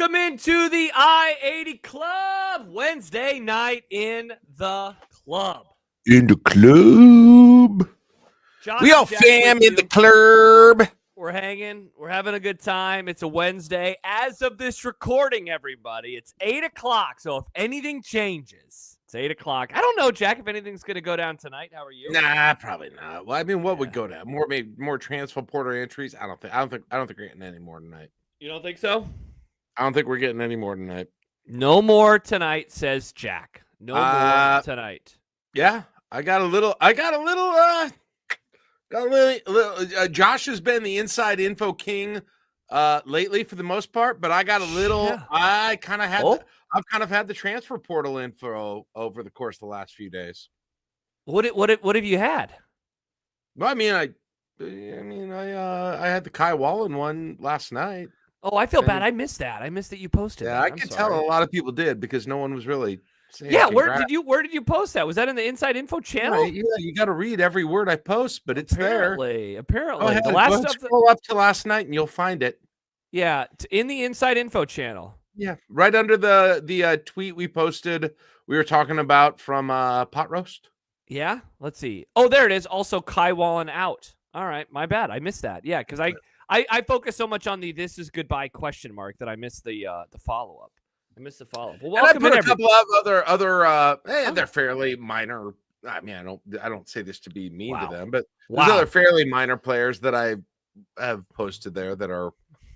Welcome into the I-80 Club. Wednesday night in the club. In the club. Josh We all Jack fam with in the you. club. We're hanging. We're having a good time. It's a Wednesday. As of this recording, everybody, it's 8 o'clock. So if anything changes, it's 8 o'clock. I don't know, Jack, if anything's going to go down tonight. How are you? Nah, probably not. Well, I mean, what would go down? More transfer portal entries? I don't think we're getting any more tonight. You don't think so? I don't think we're getting any more tonight. No more tonight, says Jack. No more tonight. Yeah, I got a little. Josh has been the inside info king lately for the most part, but I got a little. Yeah. I've kind of had the transfer portal info over the course of the last few days. What have you had? Well, I had the Kai Wallen one last night. Oh, I feel bad. I missed that. I missed that you posted that. I could tell a lot of people did because no one was really saying. Yeah, where did you post that? Was that in the Inside Info channel? Right, yeah, you got to read every word I post, but it's there. Apparently, the last stuff. Scroll up to last night and you'll find it. Yeah, in the Inside Info channel. Yeah, right under the tweet we posted. We were talking about from Pot Roast. Yeah, let's see. Oh, there it is. Also, Kai Wallen out. All right, my bad. I missed that. Yeah, because I focus so much on the "this is goodbye" question mark that I missed the follow up. I missed the follow up. Well, welcome and I put a couple of other they're fairly minor. I mean, I don't say this to be mean to them, but there's other fairly minor players that I have posted there that are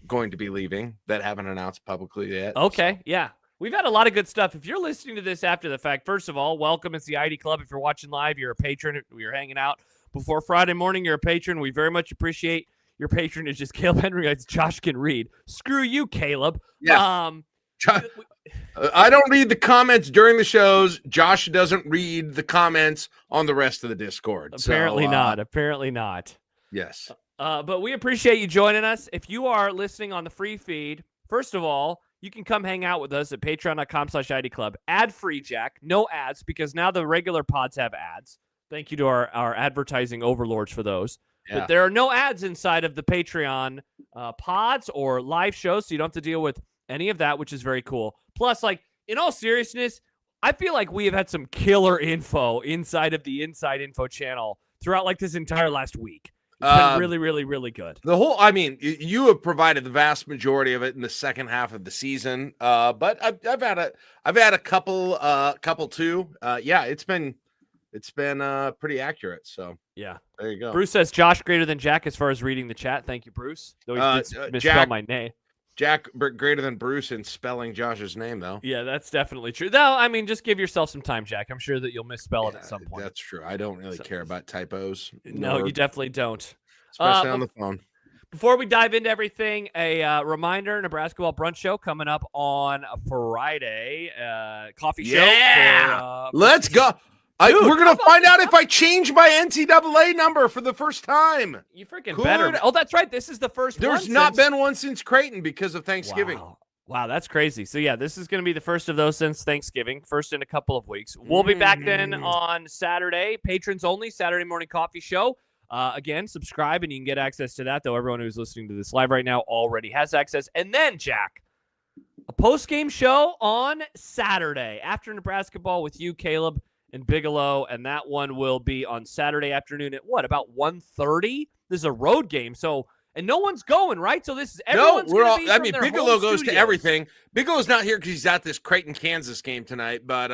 going to be leaving that haven't announced publicly yet. Okay, yeah. We've had a lot of good stuff. If you're listening to this after the fact, first of all, welcome. It's the ID Club. If you're watching live, you're a patron. You're hanging out before Friday morning, you're a patron. We very much appreciate your patronage. As Caleb Henry writes, Josh can read. Screw you, Caleb. Yeah. I don't read the comments during the shows. Josh doesn't read the comments on the rest of the Discord. Apparently not. Yes. But we appreciate you joining us. If you are listening on the free feed, first of all, you can come hang out with us at patreon.com/ID Club. Ad-free, Jack. No ads, because now the regular pods have ads. Thank you to our advertising overlords for those. Yeah. But there are no ads inside of the Patreon pods or live shows, so you don't have to deal with any of that, which is very cool. Plus, in all seriousness, I feel like we have had some killer info inside of the Inside Info channel throughout this entire last week. It's been really, really, really good. You have provided the vast majority of it in the second half of the season. But I've had a couple too. It's been pretty accurate. So yeah, there you go. Bruce says Josh greater than Jack as far as reading the chat. Thank you, Bruce. Though he did misspell my name. Jack greater than Bruce in spelling Josh's name, though. Yeah, that's definitely true. Though, just give yourself some time, Jack. I'm sure that you'll misspell it at some point. That's true. I don't really care about typos. No, you definitely don't. Especially on the phone. Before we dive into everything, a reminder, Nebraska Ball Brunch Show coming up on Friday. Coffee show. Yeah! Let's go. We're going to find out if I change my NCAA number for the first time. You freaking better. Oh, that's right. This is the first one. There's not been one since Creighton because of Thanksgiving. Wow, that's crazy. So, yeah, this is going to be the first of those since Thanksgiving, first in a couple of weeks. We'll be back then on Saturday, patrons only, Saturday morning coffee show. Again, subscribe and you can get access to that, though everyone who's listening to this live right now already has access. And then, Jack, a post-game show on Saturday after Nebraska ball with you, Caleb, and Bigelow, and that one will be on Saturday afternoon at about 1:30? This is a road game, and no one's going, right? So this is everyone's Bigelow goes to everything. Bigelow's not here because he's at this Creighton, Kansas game tonight, but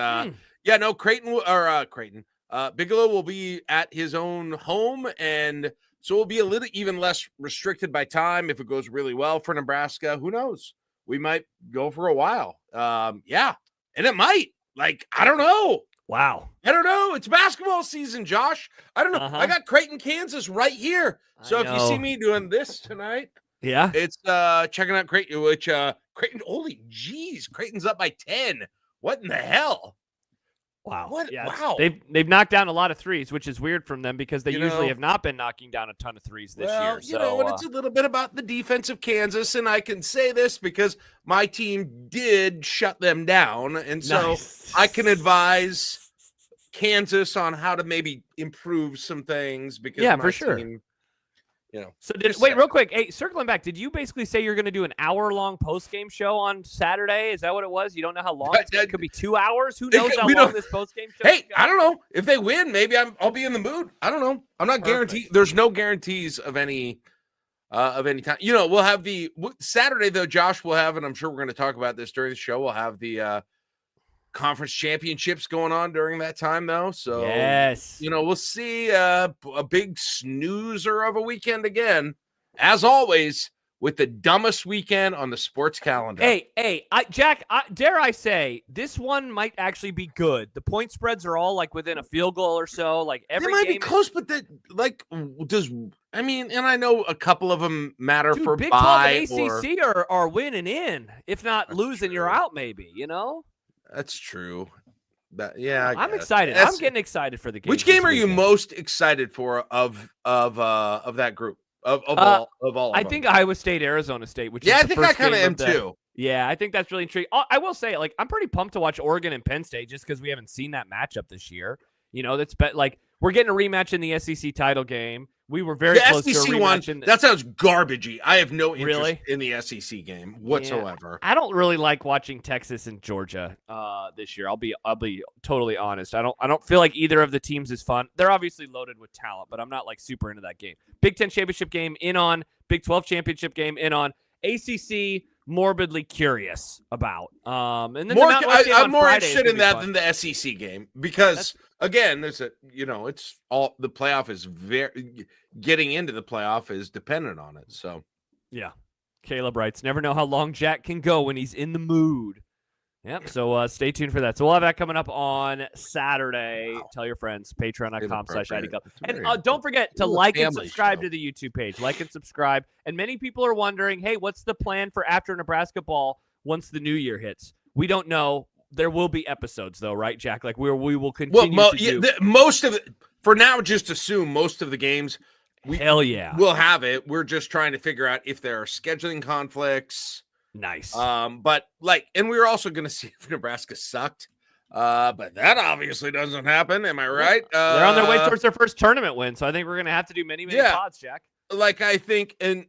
Bigelow will be at his own home, and so we'll be a little even less restricted by time if it goes really well for Nebraska. Who knows? We might go for a while. And it might. I don't know. Wow. I don't know. It's basketball season, Josh. I don't know. I got Creighton, Kansas right here. So if you see me doing this tonight, it's checking out Creighton, which Creighton, holy geez, Creighton's up by 10. What in the hell? Wow. Wow. They've knocked down a lot of threes, which is weird from them because they usually have not been knocking down a ton of threes this year. It's a little bit about the defense of Kansas, and I can say this because my team did shut them down, and so I can advise Kansas on how to maybe improve some things because for sure. So wait, real quick. Hey, circling back, did you basically say you're going to do an hour-long post-game show on Saturday? Is that what it was? You don't know how long it could be 2 hours? Who knows how long this post-game show is? Hey, I don't know. If they win, maybe I'll be in the mood. I don't know. I'm not guaranteed. There's no guarantees of any time. We'll have the Saturday, though, Josh will have, and I'm sure we're going to talk about this during the show, we'll have the conference championships going on during that time, though. So, yes, we'll see a big snoozer of a weekend again, as always, with the dumbest weekend on the sports calendar. Hey, Jack, dare I say, this one might actually be good. The point spreads are all like within a field goal or so. Like every they might game be close, but and I know a couple of them matter for Big bye 12 and ACC are winning in. If not losing, you're out. Maybe That's true. I'm excited. I'm getting excited for the game. Which game are you most excited for of that group of all of them? I think Iowa State, Arizona State. Which I think I kind of am too. Yeah, I think that's really intriguing. I will say, like, I'm pretty pumped to watch Oregon and Penn State just because we haven't seen that matchup this year. We're getting a rematch in the SEC title game. We were very close to a rematch. That sounds garbagey. I have no interest in the SEC game whatsoever. Yeah, I don't really like watching Texas and Georgia this year. I'll be totally honest. I don't feel like either of the teams is fun. They're obviously loaded with talent, but I'm not like super into that game. Big Ten championship game in on. Big 12 championship game in on. ACC morbidly curious about. And then I'm more interested in that than the SEC game because again, it's all the playoff is getting into the playoff is dependent on it. So yeah, Caleb writes, never know how long Jack can go when he's in the mood. Yep. So stay tuned for that. So we'll have that coming up on Saturday. Wow. Tell your friends, patreon.com/IDClub. And don't forget to like and subscribe to the YouTube page. Like and subscribe. And many people are wondering, hey, what's the plan for after Nebraska ball once the new year hits? We don't know. There will be episodes, though, right, Jack? Like we will continue to do. Most of it, for now, just assume most of the games. Hell yeah. We'll have it. We're just trying to figure out if there are scheduling conflicts. Nice. But and we were also going to see if Nebraska sucked. But that obviously doesn't happen. Am I right? They're on their way towards their first tournament win, so I think we're going to have to do many pods, Jack. I think, and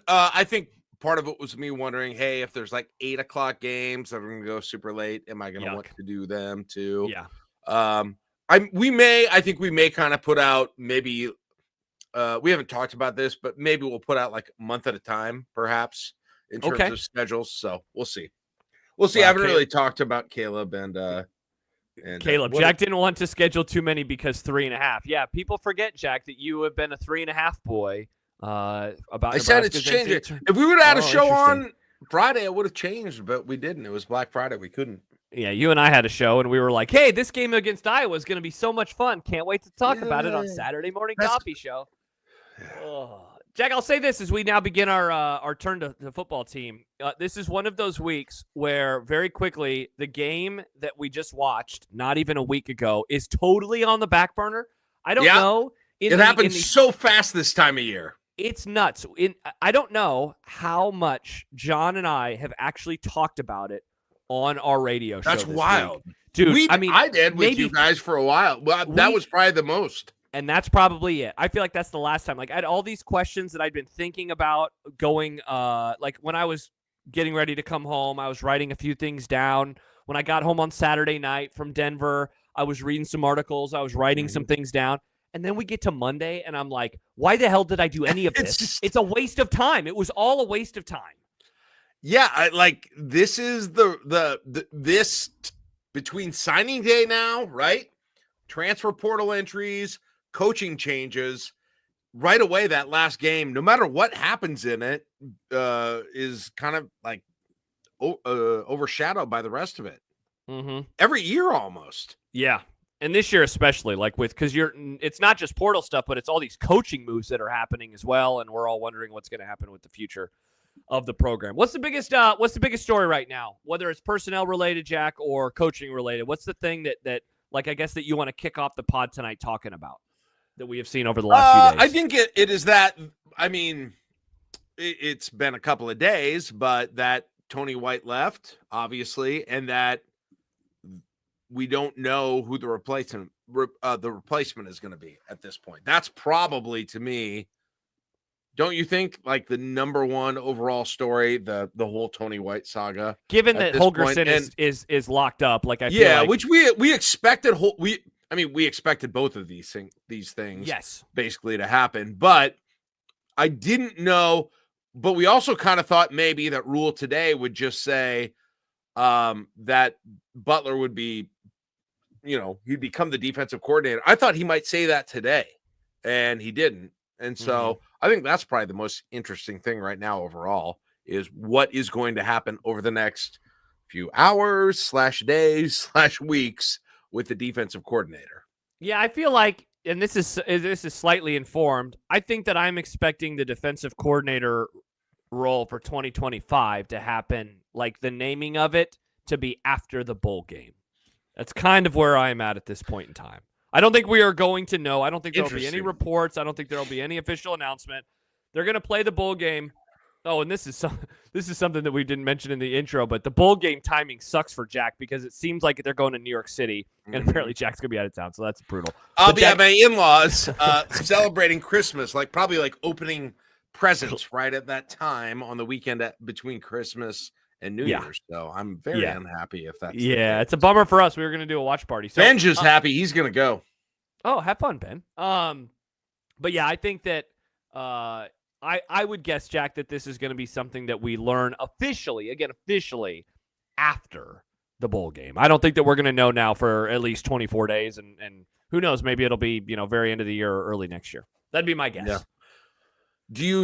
I think part of it was me wondering, hey, if there's like 8:00 games that are going to go super late, am I going to want to do them too? Yeah. I think we may kind of put out maybe. We haven't talked about this, but maybe we'll put out like a month at a time, perhaps. In terms of schedules, so we'll see. I haven't really talked about Caleb and Caleb. Jack didn't want to schedule too many because 3.5. Yeah, people forget, Jack, that you have been a 3.5 boy. About I said it's changing. If we would have had a show on Friday, it would have changed, but we didn't. It was Black Friday. We couldn't. Yeah, you and I had a show, and we were like, "Hey, this game against Iowa is going to be so much fun! Can't wait to talk about it on Saturday morning coffee show." Oh. Jack, I'll say this as we now begin our turn to the football team. This is one of those weeks where very quickly the game that we just watched, not even a week ago, is totally on the back burner. I don't know. It happens so fast this time of year. It's nuts. I don't know how much John and I have actually talked about it on our radio show. That's wild. Week. Dude, I did with you guys for a while. Well, that was probably the most. And that's probably it. I feel like that's the last time. Like I had all these questions that I'd been thinking about going, like when I was getting ready to come home, I was writing a few things down. When I got home on Saturday night from Denver, I was reading some articles. I was writing some things down. And then we get to Monday and I'm like, why the hell did I do any of this? It's a waste of time. It was all a waste of time. Yeah. This is this between signing day now, right? Transfer portal entries, coaching changes right away. That last game, no matter what happens in it, is kind of like overshadowed by the rest of it. Every year almost. Yeah. And this year especially, because it's not just portal stuff, but it's all these coaching moves that are happening as well. And we're all wondering what's going to happen with the future of the program. What's the biggest story right now? Whether it's personnel related, Jack, or coaching related, what's the thing that I guess that you want to kick off the pod tonight talking about that we have seen over the last few days? I think it is that, I mean, it's been a couple of days, but that Tony White left, obviously, and that we don't know who the replacement is going to be at this point. That's probably, to me, don't you think like the number one overall story, the whole Tony White saga, Given at that this point, Holgerson and is locked up, like I feel yeah, like which we expected. We expected both of these things yes. basically to happen, but I didn't know. But we also kind of thought maybe that Rule today would just say that Butler would be, he'd become the defensive coordinator. I thought he might say that today, and he didn't. And so I think that's probably the most interesting thing right now overall is what is going to happen over the next few hours / days / weeks with the defensive coordinator. Yeah, I feel like, and this is slightly informed, I think that I'm expecting the defensive coordinator role for 2025 to happen, like the naming of it to be after the bowl game. That's kind of where I'm at this point in time. I don't think we are going to know. I don't think there'll be any reports. I don't think there'll be any official announcement. They're going to play the bowl game. Oh, and this is something that we didn't mention in the intro, but the bowl game timing sucks for Jack because it seems like they're going to New York City, and apparently Jack's going to be out of town, so that's brutal. I'll be at my in-laws celebrating Christmas, probably opening presents right at that time on the weekend between Christmas and New Year's. So I'm very unhappy if that's the case. It's a bummer for us. We were going to do a watch party. So Ben's just happy he's going to go. Oh, have fun, Ben. But yeah, I think that I would guess, Jack, that this is going to be something that we learn officially after the bowl game. I don't think that we're going to know now for at least 24 days, and who knows, maybe it'll be very end of the year or early next year. That'd be my guess. Yeah. Do you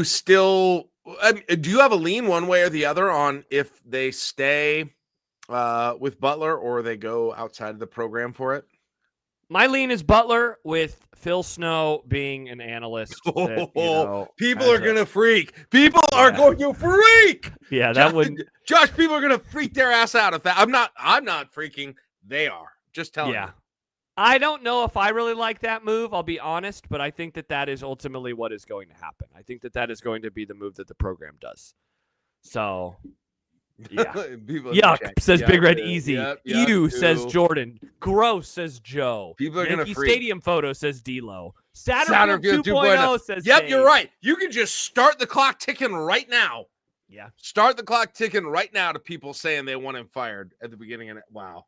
have a lean one way or the other on if they stay with Butler or they go outside of the program for it? My lean is Butler, with Phil Snow being an analyst. People are going to freak. People are going to freak. Yeah, that would. Josh, people are going to freak their ass out if that. I'm not freaking. They are. Just telling you. I don't know if I really like that move, I'll be honest, but I think that is ultimately what is going to happen. I think that is going to be the move that the program does. So, yeah. Yuck, says Big Red Easy. Ew, says Jordan. Gross, says Joe. People are going to freak. Stadium photo, says D-Lo. Satterfield 2.0 says Yep, Dave. You're right. You can just start the clock ticking right now. Yeah. Start the clock ticking right now to people saying they want him fired at the beginning of it. Wow.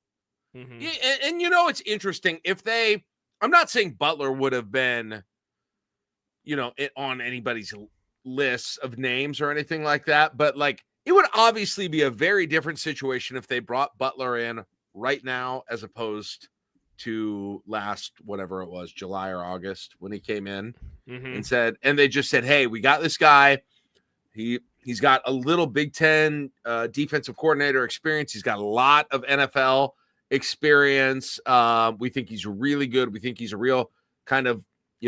Mm-hmm. Yeah, and it's interesting I'm not saying Butler would have been, on anybody's list of names or anything like that, but it would obviously be a very different situation if they brought Butler in right now as opposed to last, whatever it was, July or August when he came in and they just said, hey, we got this guy. He's got a little Big Ten defensive coordinator experience. He's got a lot of NFL experience. We think he's really good. We think he's a real kind of, I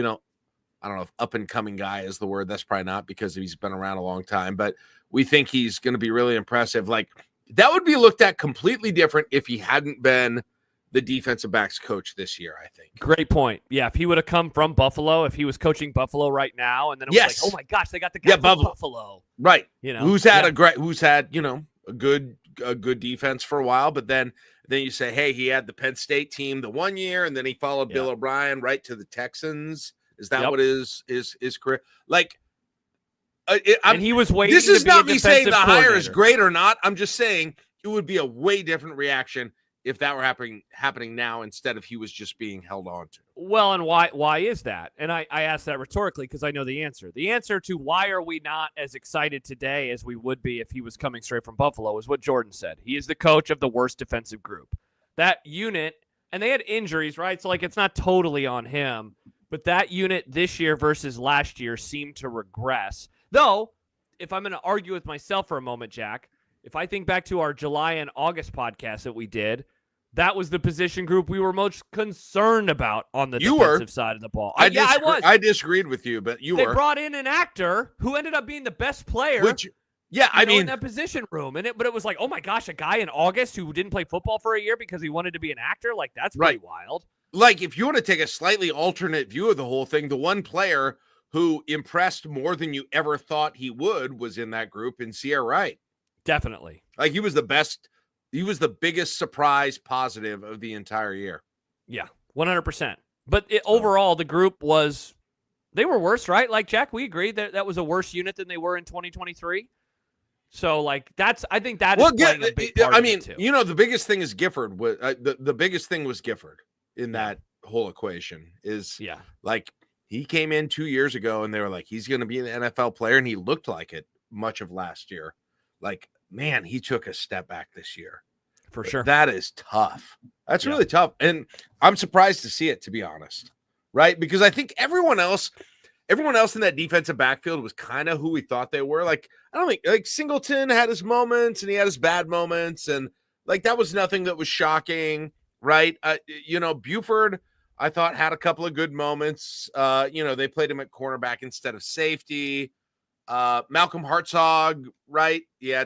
don't know if up and coming guy is the word. That's probably not because he's been around a long time, but we think he's going to be really impressive. That would be looked at completely different if he hadn't been the defensive backs coach this year, I think. Great point. Yeah, if he would have come from Buffalo, if he was coaching Buffalo right now, and then it was oh my gosh, they got the guy from Buffalo. Right. Who's had a good defense for a while, but then you say, hey, he had the Penn State team the one year, and then he followed Bill O'Brien right to the Texans. Is that what his career? And he was waiting. This is to not be me saying the hire is coordinator. great or not. I'm just saying it would be a way different reaction if that were happening now instead of he was just being held on to. Well, and why is that? And I asked that rhetorically because I know the answer. The answer to why are we not as excited today as we would be if he was coming straight from Buffalo is what Jordan said. He is the coach of the worst defensive group. That unit, and they had injuries, right? So it's not totally on him, but that unit this year versus last year seemed to regress. Though, if I'm going to argue with myself for a moment, Jack, if I think back to our July and August podcast that we did, that was the position group we were most concerned about on the defensive side of the ball. I was. I disagreed with you, but they brought in an actor who ended up being the best player. In that position room, but it was like, oh my gosh, a guy in August who didn't play football for a year because he wanted to be an actor. That's pretty wild. If you want to take a slightly alternate view of the whole thing, the one player who impressed more than you ever thought he would was in that group in Sierra Wright. Definitely. He was the best. He was the biggest surprise positive of the entire year. Yeah, 100%. But overall, the group was They were worse, right? Like, Jack, we agree that was a worse unit than they were in 2023. So, like, I think that is playing a big part of it, too. You know, the biggest thing is Gifford. The biggest thing was Gifford in that whole equation is, like, he came in 2 years ago and they were like, he's going to be an NFL player. And he looked like it much of last year. Like, man, he took a step back this year. For sure. That is tough. That's really tough. And I'm surprised to see it, to be honest. Right? Because I think everyone else in that defensive backfield was kind of who we thought they were. Like, I don't think, like, Singleton had his moments and he had his bad moments. And, like, that was nothing that was shocking. Right? You know, Buford, I thought, had a couple of good moments. You know, they played him at cornerback instead of safety. Malcolm Hartzog, right? Yeah,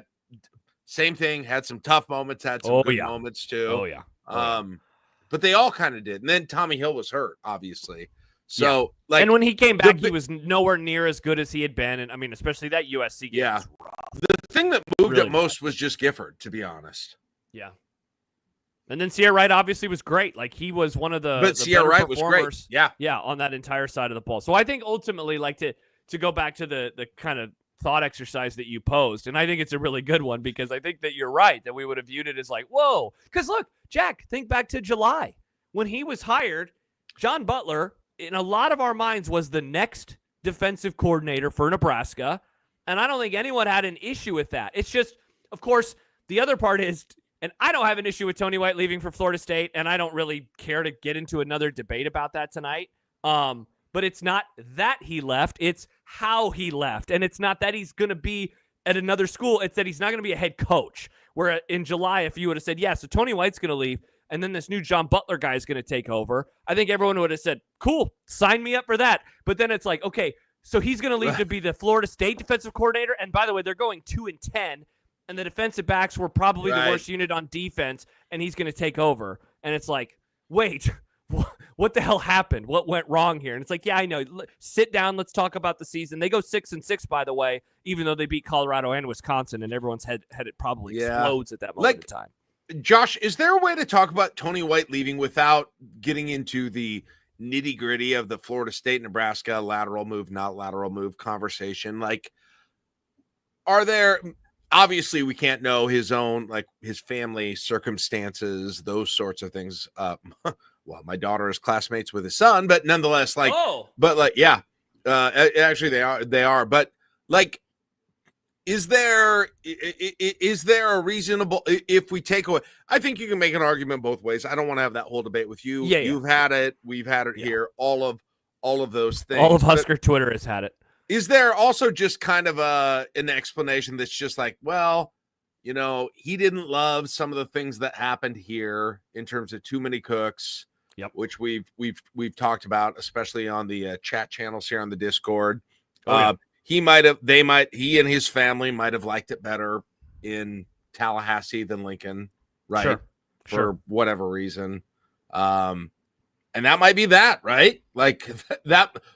same thing. Had some tough moments, had some good moments too. Oh, yeah. But they all kind of did. And then Tommy Hill was hurt, obviously. So, like, and when he came back, he was nowhere near as good as he had been. And I mean, especially that USC game. Yeah. The thing that moved it most was just Gifford, to be honest. Yeah. And then Sierra Wright obviously was great. Like, he was one of the Sierra Wright was great. Yeah. Yeah, on that entire side of the ball. So I think ultimately, like, to go back to the kind of thought exercise that you posed, and I think it's a really good one because I think that you're right, that we would have viewed it as like, whoa. Because look, Jack, think back to July. When he was hired, John Butler, in a lot of our minds, was the next defensive coordinator for Nebraska. And I don't think anyone had an issue with that. It's just, of course, the other part is, and I don't have an issue with Tony White leaving for Florida State, and I don't really care to get into another debate about that tonight. But it's not that he left, it's how he left. And it's not that he's going to be at another school, it's that he's not going to be a head coach. Where in July, if you would have said, yeah, so Tony White's going to leave, and then this new John Butler guy is going to take over, I think everyone would have said, cool, sign me up for that. But then it's like, okay, so he's going to leave to be the Florida State defensive coordinator. And by the way, they're going 2-10. And the defensive backs were probably the worst unit on defense, and he's going to take over. And it's like, wait, what the hell happened? What went wrong here? And it's like, yeah, I know. Sit down. Let's talk about the season. They go 6-6, by the way, even though they beat Colorado and Wisconsin, and everyone's head it probably explodes at that moment in time. Josh, is there a way to talk about Tony White leaving without getting into the nitty-gritty of the Florida State, Nebraska lateral move, not lateral move conversation? Like, are there... Obviously, we can't know his own, like, his family circumstances, those sorts of things. Well, my daughter is classmates with his son, but nonetheless, like, actually they are. But, like, is there a reasonable, if we take away, I think you can make an argument both ways. I don't want to have that whole debate with you. Yeah, You've had it. We've had it here. All of those things. All of Husker Twitter has had it. Is there also just kind of an explanation that's just like, well, you know, he didn't love some of the things that happened here in terms of too many cooks, which we've talked about, especially on the chat channels here on the Discord. He and his family might have liked it better in Tallahassee than Lincoln, right? For whatever reason. And that might be that, right? Like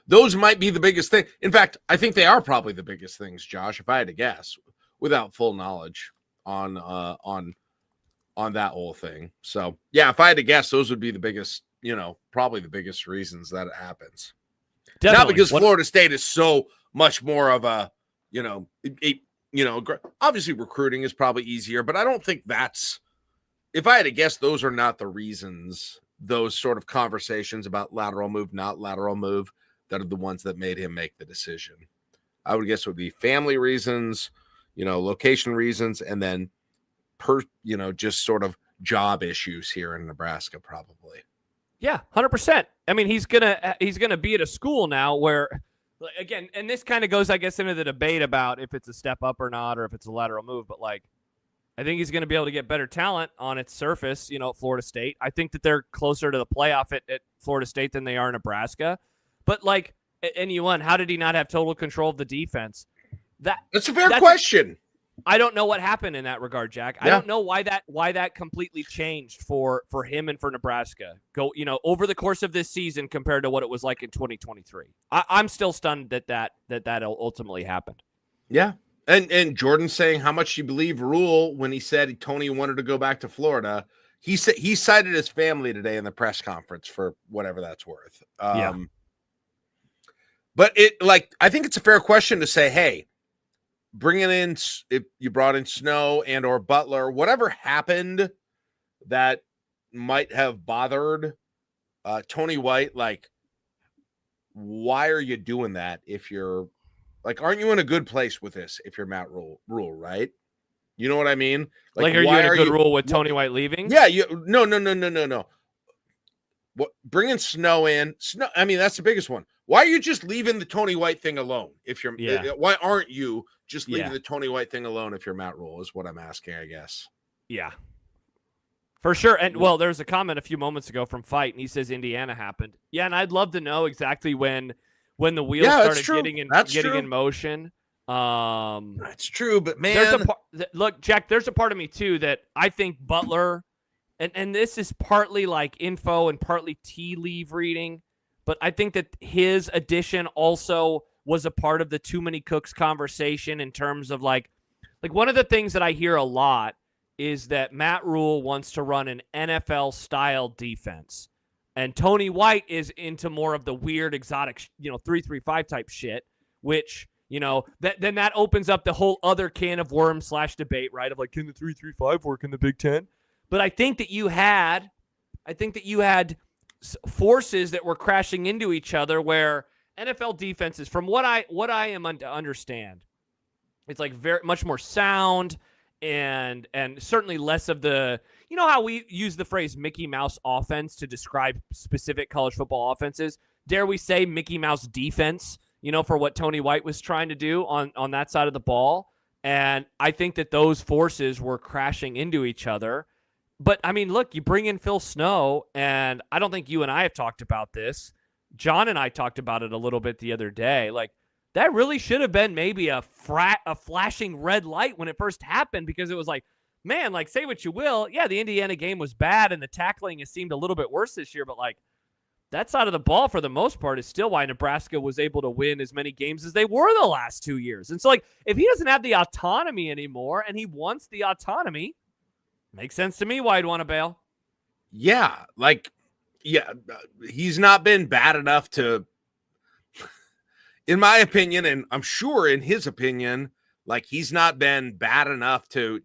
those might be the biggest thing. In fact, I think they are probably the biggest things, Josh, if I had to guess, without full knowledge on that whole thing. So yeah, if I had to guess, those would be the biggest, you know, probably the biggest reasons that it happens. Definitely. Not because Florida State is so much more of a, obviously recruiting is probably easier, but I don't think that's, if I had to guess, those are not the reasons. Those sort of conversations about lateral move, not lateral move, that are the ones that made him make the decision. I would guess it would be family reasons, location reasons, and then just sort of job issues here in Nebraska, probably. Yeah, 100%. I mean, he's gonna be at a school now where, again, and this kind of goes, I guess, into the debate about if it's a step up or not, or if it's a lateral move, but like, I think he's going to be able to get better talent on its surface, at Florida State. I think that they're closer to the playoff at Florida State than they are Nebraska. But, like, at NU1, how did he not have total control of the defense? That's a fair question. I don't know what happened in that regard, Jack. Yeah. I don't know why that completely changed for him and for Nebraska. Over the course of this season compared to what it was like in 2023. I'm still stunned that ultimately happened. Yeah. And Jordan saying how much you believe Rule when he said Tony wanted to go back to Florida. He said he cited his family today in the press conference for whatever that's worth. But I think it's a fair question to say, hey, bringing in, if you brought in Snow and or Butler, whatever happened that might have bothered Tony White, like, why are you doing that if you're like, aren't you in a good place with this if you're Matt Rule, right? You know what I mean? Like are you in a good rule with Tony White leaving? Yeah, no. What, bringing Snow in? Snow, I mean, that's the biggest one. Why are you just leaving the Tony White thing alone? If you're, why aren't you just leaving the Tony White thing alone if you're Matt Rule? Is what I'm asking, I guess. Yeah, for sure. And well, there was a comment a few moments ago from Fight, and he says Indiana happened. Yeah, and I'd love to know exactly when the wheels started getting in motion. That's true, but man, look, Jack, there's a part of me too that I think Butler, and this is partly like info and partly tea leaf reading, but I think that his addition also was a part of the too many cooks conversation in terms of like one of the things that I hear a lot is that Matt Rule wants to run an NFL style defense, and Tony White is into more of the weird exotic, 3-3-5 type shit, which. Then that opens up the whole other can of worms / debate, right? Of like, can the 3-3-5 work in the Big Ten? But I think that you had forces that were crashing into each other where NFL defenses, from what I am to understand, it's like very much more sound and certainly less of the, how we use the phrase Mickey Mouse offense to describe specific college football offenses. Dare we say Mickey Mouse defense? For what Tony White was trying to do on that side of the ball. And I think that those forces were crashing into each other. But, I mean, look, you bring in Phil Snow, and I don't think you and I have talked about this. John and I talked about it a little bit the other day. Like, that really should have been maybe a flashing red light when it first happened, because it was like, man, like, say what you will. Yeah, the Indiana game was bad, and the tackling has seemed a little bit worse this year, but, like, that side of the ball, for the most part, is still why Nebraska was able to win as many games as they were the last 2 years. And so, like, if he doesn't have the autonomy anymore and he wants the autonomy, makes sense to me why he'd want to bail. Yeah, he's not been bad enough to, in my opinion, and I'm sure in his opinion, like, he's not been bad enough to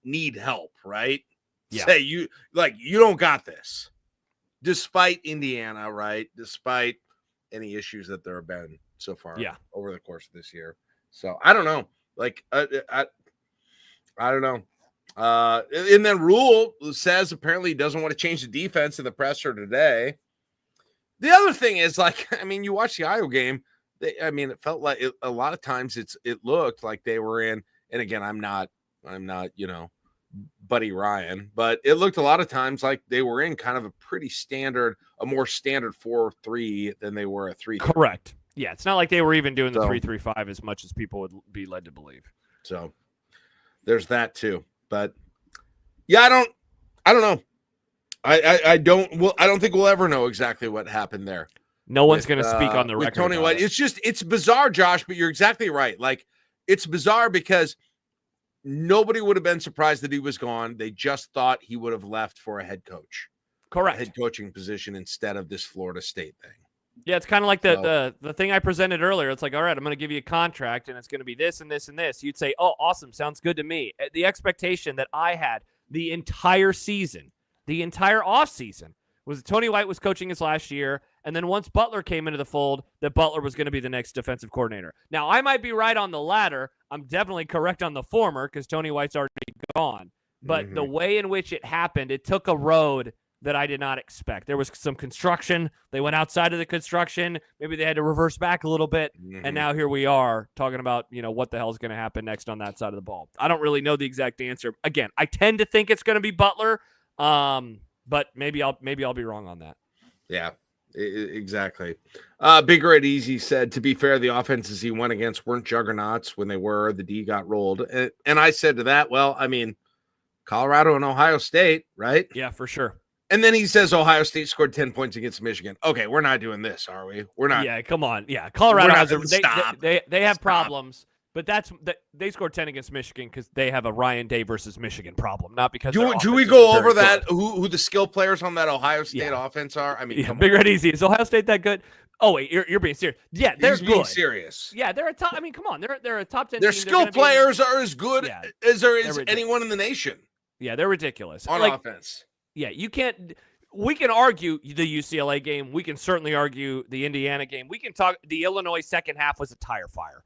need help, right? Yeah. Say, you don't got this. Despite Indiana, right? Despite any issues that there have been so far over the course of this year. So I don't know. Like, I don't know. And then Rule says apparently he doesn't want to change the defense in the presser today. The other thing is, like, I mean, you watch the Iowa game. It felt like a lot of times it looked like they were in. And again, I'm not, Buddy Ryan, but it looked a lot of times like they were in kind of a more standard 4-3 than they were a 3. Correct. Yeah, it's not like they were even doing the 3-3-5 as much as people would be led to believe. So there's that too. But yeah, I don't know. I don't think we'll ever know exactly what happened there. No one's going to speak on the record. Tony White. It's bizarre, Josh, but you're exactly right. Like, it's bizarre because nobody would have been surprised that he was gone. They just thought he would have left for a head coach. Correct. A head coaching position instead of this Florida State thing. Yeah, it's kind of like the thing I presented earlier. It's like, all right, I'm going to give you a contract, and it's going to be this and this and this. You'd say, oh, awesome, sounds good to me. The expectation that I had the entire season, the entire offseason, was that Tony White was coaching his last year, and then once Butler came into the fold, that Butler was going to be the next defensive coordinator. Now, I might be right on the latter. I'm definitely correct on the former because Tony White's already gone. But the way in which it happened, it took a road that I did not expect. There was some construction. They went outside of the construction. Maybe they had to reverse back a little bit. And now here we are talking about, what the hell is going to happen next on that side of the ball. I don't really know the exact answer. Again, I tend to think it's going to be Butler, but maybe I'll be wrong on that. Yeah, exactly. Big Red Easy said, to be fair, the offenses he went against weren't juggernauts. When they were, the D got rolled. And I said to that, well, I mean, Colorado and Ohio State, right? Yeah, for sure. And then he says Ohio State scored 10 points against Michigan. Okay, we're not doing this, are we? We're not. Yeah, come on. Yeah, Colorado has they have problems. But they scored 10 against Michigan because they have a Ryan Day versus Michigan problem, not because Do we offense go isn't over very that? good. Who the skill players on that Ohio State Yeah. offense are? I mean, come Big on. Red Easy. Is Ohio State that good? Oh wait, you're being serious. Yeah, they're He's being good. serious. Yeah, they're a top. I mean, come on, they're a top 10. Their team. skill players are as good Yeah, as there is anyone in the nation. Yeah, they're ridiculous on offense. Yeah, you can't. We can argue the UCLA game. We can certainly argue the Indiana game. We can talk the Illinois second half was a tire fire.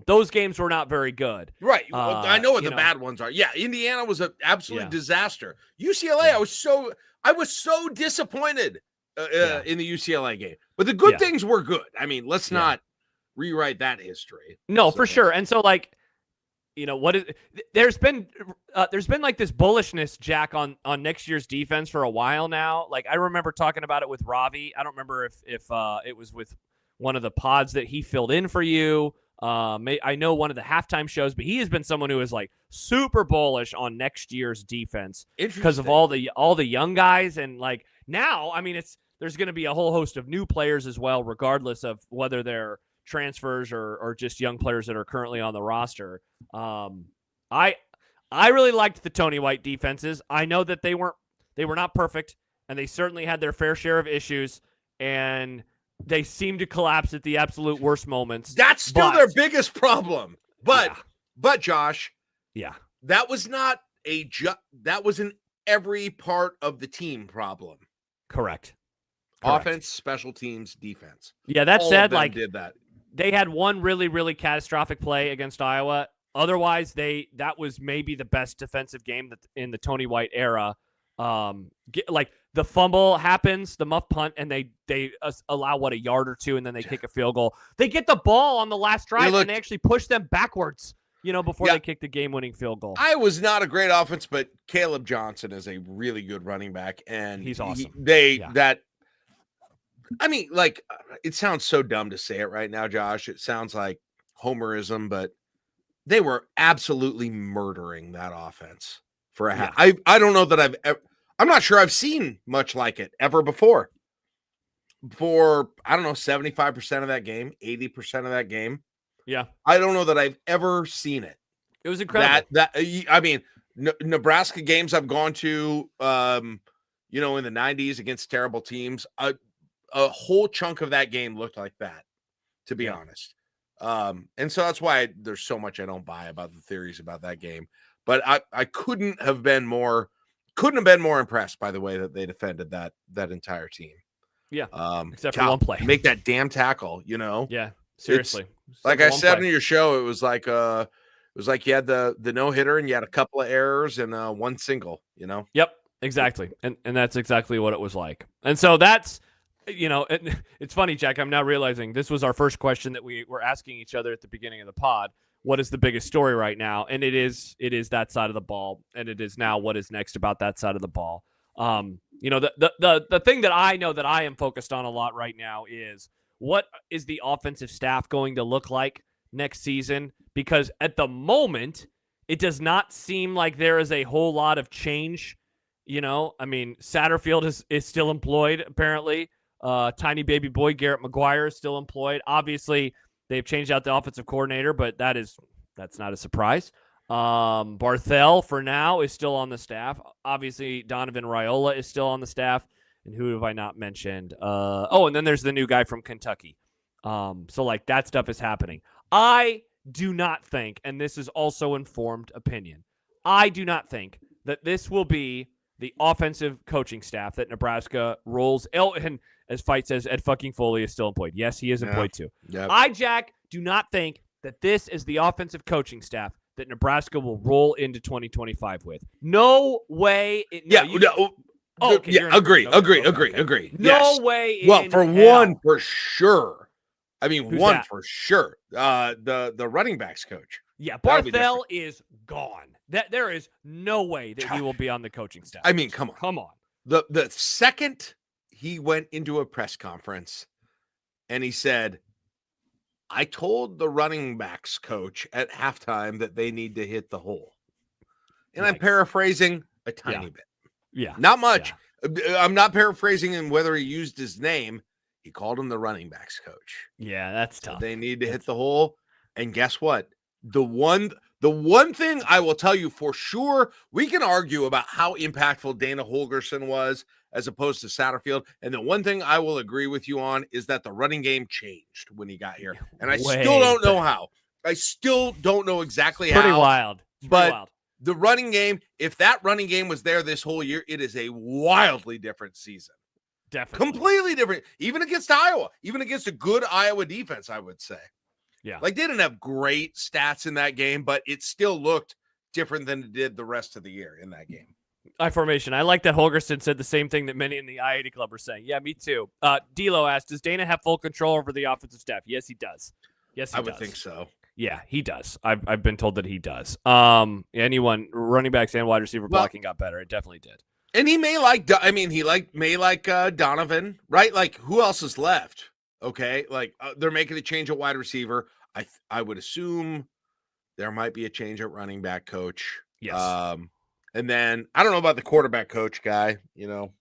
Those games were not very good. Right. I know what the bad ones are. Yeah, Indiana was an absolute disaster. UCLA, I was so disappointed in the UCLA game. But the good things were good. I mean, let's not rewrite that history. No, for sure. And so, like, there's been like this bullishness, Jack, on next year's defense for a while now. Like, I remember talking about it with Ravi. I don't remember if it was with one of the pods that he filled in for you. I know one of the halftime shows, but he has been someone who is like super bullish on next year's defense because of all the young guys. And like now, I mean, there's going to be a whole host of new players as well, regardless of whether they're transfers or just young players that are currently on the roster. I really liked the Tony White defenses. I know that they were not perfect, and they certainly had their fair share of issues, and they seem to collapse at the absolute worst moments. That's still their biggest problem. But Josh, that was not that was an every part of the team problem. Correct. Offense, special teams, defense. Yeah, that said, like did that. They had one really, really catastrophic play against Iowa. Otherwise, that was maybe the best defensive game in the Tony White era. Like the fumble happens, the muff punt, and they allow a yard or two, and then they kick a field goal. They get the ball on the last drive, and they actually push them backwards, before they kick the game-winning field goal. Iowa's not a great offense, but Caleb Johnson is a really good running back, and he's awesome. I mean, like, it sounds so dumb to say it right now, Josh. It sounds like homerism, but they were absolutely murdering that offense for a half. I don't know that I'm not sure I've seen much like it ever before. For, I don't know, 75% of that game, 80% of that game. Yeah. I don't know that I've ever seen it. It was incredible. I mean, Nebraska games I've gone to, in the 90s against terrible teams, a whole chunk of that game looked like that, to be honest. And so that's why there's so much I don't buy about the theories about that game. But I couldn't have been more impressed by the way that they defended that entire team. Yeah. Except for one play. Make that damn tackle, Yeah. Seriously. Like I said in your show, it was like you had the no-hitter and you had a couple of errors and one single, Yep, exactly. And that's exactly what it was like. And so that's it's funny, Jack. I'm now realizing this was our first question that we were asking each other at the beginning of the pod. What is the biggest story right now? And it is that side of the ball, and it is now what is next about that side of the ball. The thing that I know that I am focused on a lot right now is what is the offensive staff going to look like next season? Because at the moment, it does not seem like there is a whole lot of change. I mean, Satterfield is still employed apparently. Tiny baby boy Garrett McGuire is still employed. Obviously, they've changed out the offensive coordinator, but that's not a surprise. Barthel, for now, is still on the staff. Obviously, Dylan Raiola is still on the staff. And who have I not mentioned? And then there's the new guy from Kentucky. So, like, that stuff is happening. I do not think, and this is also informed opinion, I do not think that this will be the offensive coaching staff that Nebraska rolls. And as Fight says, Ed fucking Foley is still employed. Yes, he is employed too. Yep. I, Jack, do not think that this is the offensive coaching staff that Nebraska will roll into 2025 with. No way. Agree. No way. Well, for one, for sure. I mean, Who's one that? for sure. The running backs coach. Yeah, Barthel is gone. There is no way that he will be on the coaching staff. I mean, come on. The second he went into a press conference and he said, I told the running backs coach at halftime that they need to hit the hole. And I'm paraphrasing a tiny bit. Yeah. Not much. Yeah. I'm not paraphrasing him whether he used his name. He called him the running backs coach. Yeah, that's tough. They need to hit the hole. And guess what? The one thing I will tell you for sure, we can argue about how impactful Dana Holgorsen was as opposed to Satterfield. And the one thing I will agree with you on is that the running game changed when he got here. And I still don't know how. I still don't know exactly how. Pretty wild. But the running game, if that running game was there this whole year, it is a wildly different season. Definitely. Completely different. Even against Iowa. Even against a good Iowa defense, I would say. Yeah. Like, they didn't have great stats in that game, but it still looked different than it did the rest of the year in that game. I-formation. I like that Holgorsen said the same thing that many in the I-80 club are saying. Yeah, me too. D'Lo asked, does Dana have full control over the offensive staff? Yes, he does. I would think so. Yeah, he does. I've been told that he does. Anyone, running backs and wide receiver blocking got better. It definitely did. And he may like, Donovan, right? Like, who else is left? Okay, like they're making a change at wide receiver. I would assume there might be a change at running back coach. Yes. And then I don't know about the quarterback coach guy, you know.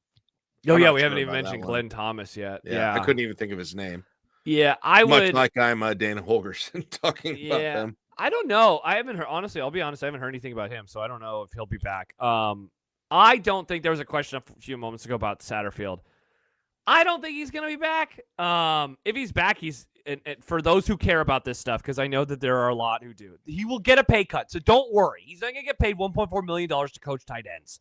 Oh, yeah, we haven't even mentioned Glenn Thomas yet. Yeah. I couldn't even think of his name. Yeah, I would. Much like I'm Dana Holgorsen talking about them. I don't know. I haven't heard, honestly, I'll be honest, I haven't heard anything about him, so I don't know if he'll be back. I don't think there was a question a few moments ago about Satterfield. I don't think he's going to be back. If he's back, and for those who care about this stuff, because I know that there are a lot who do, he will get a pay cut. So don't worry. He's not going to get paid $1.4 million to coach tight ends.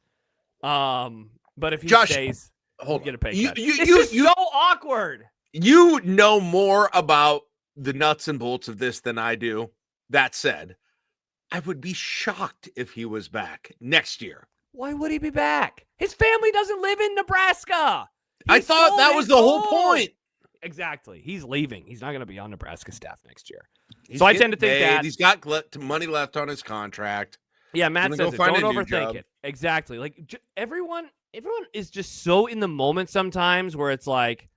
But if he stays, he'll get a pay cut. This is so awkward. You know more about the nuts and bolts of this than I do. That said, I would be shocked if he was back next year. Why would he be back? His family doesn't live in Nebraska. I thought that was the whole point. Exactly. He's leaving. He's not going to be on Nebraska staff next year. So I tend to think that he's got money left on his contract. Yeah, Matt says it. Don't overthink it. Exactly. Like everyone is just so in the moment sometimes where it's like,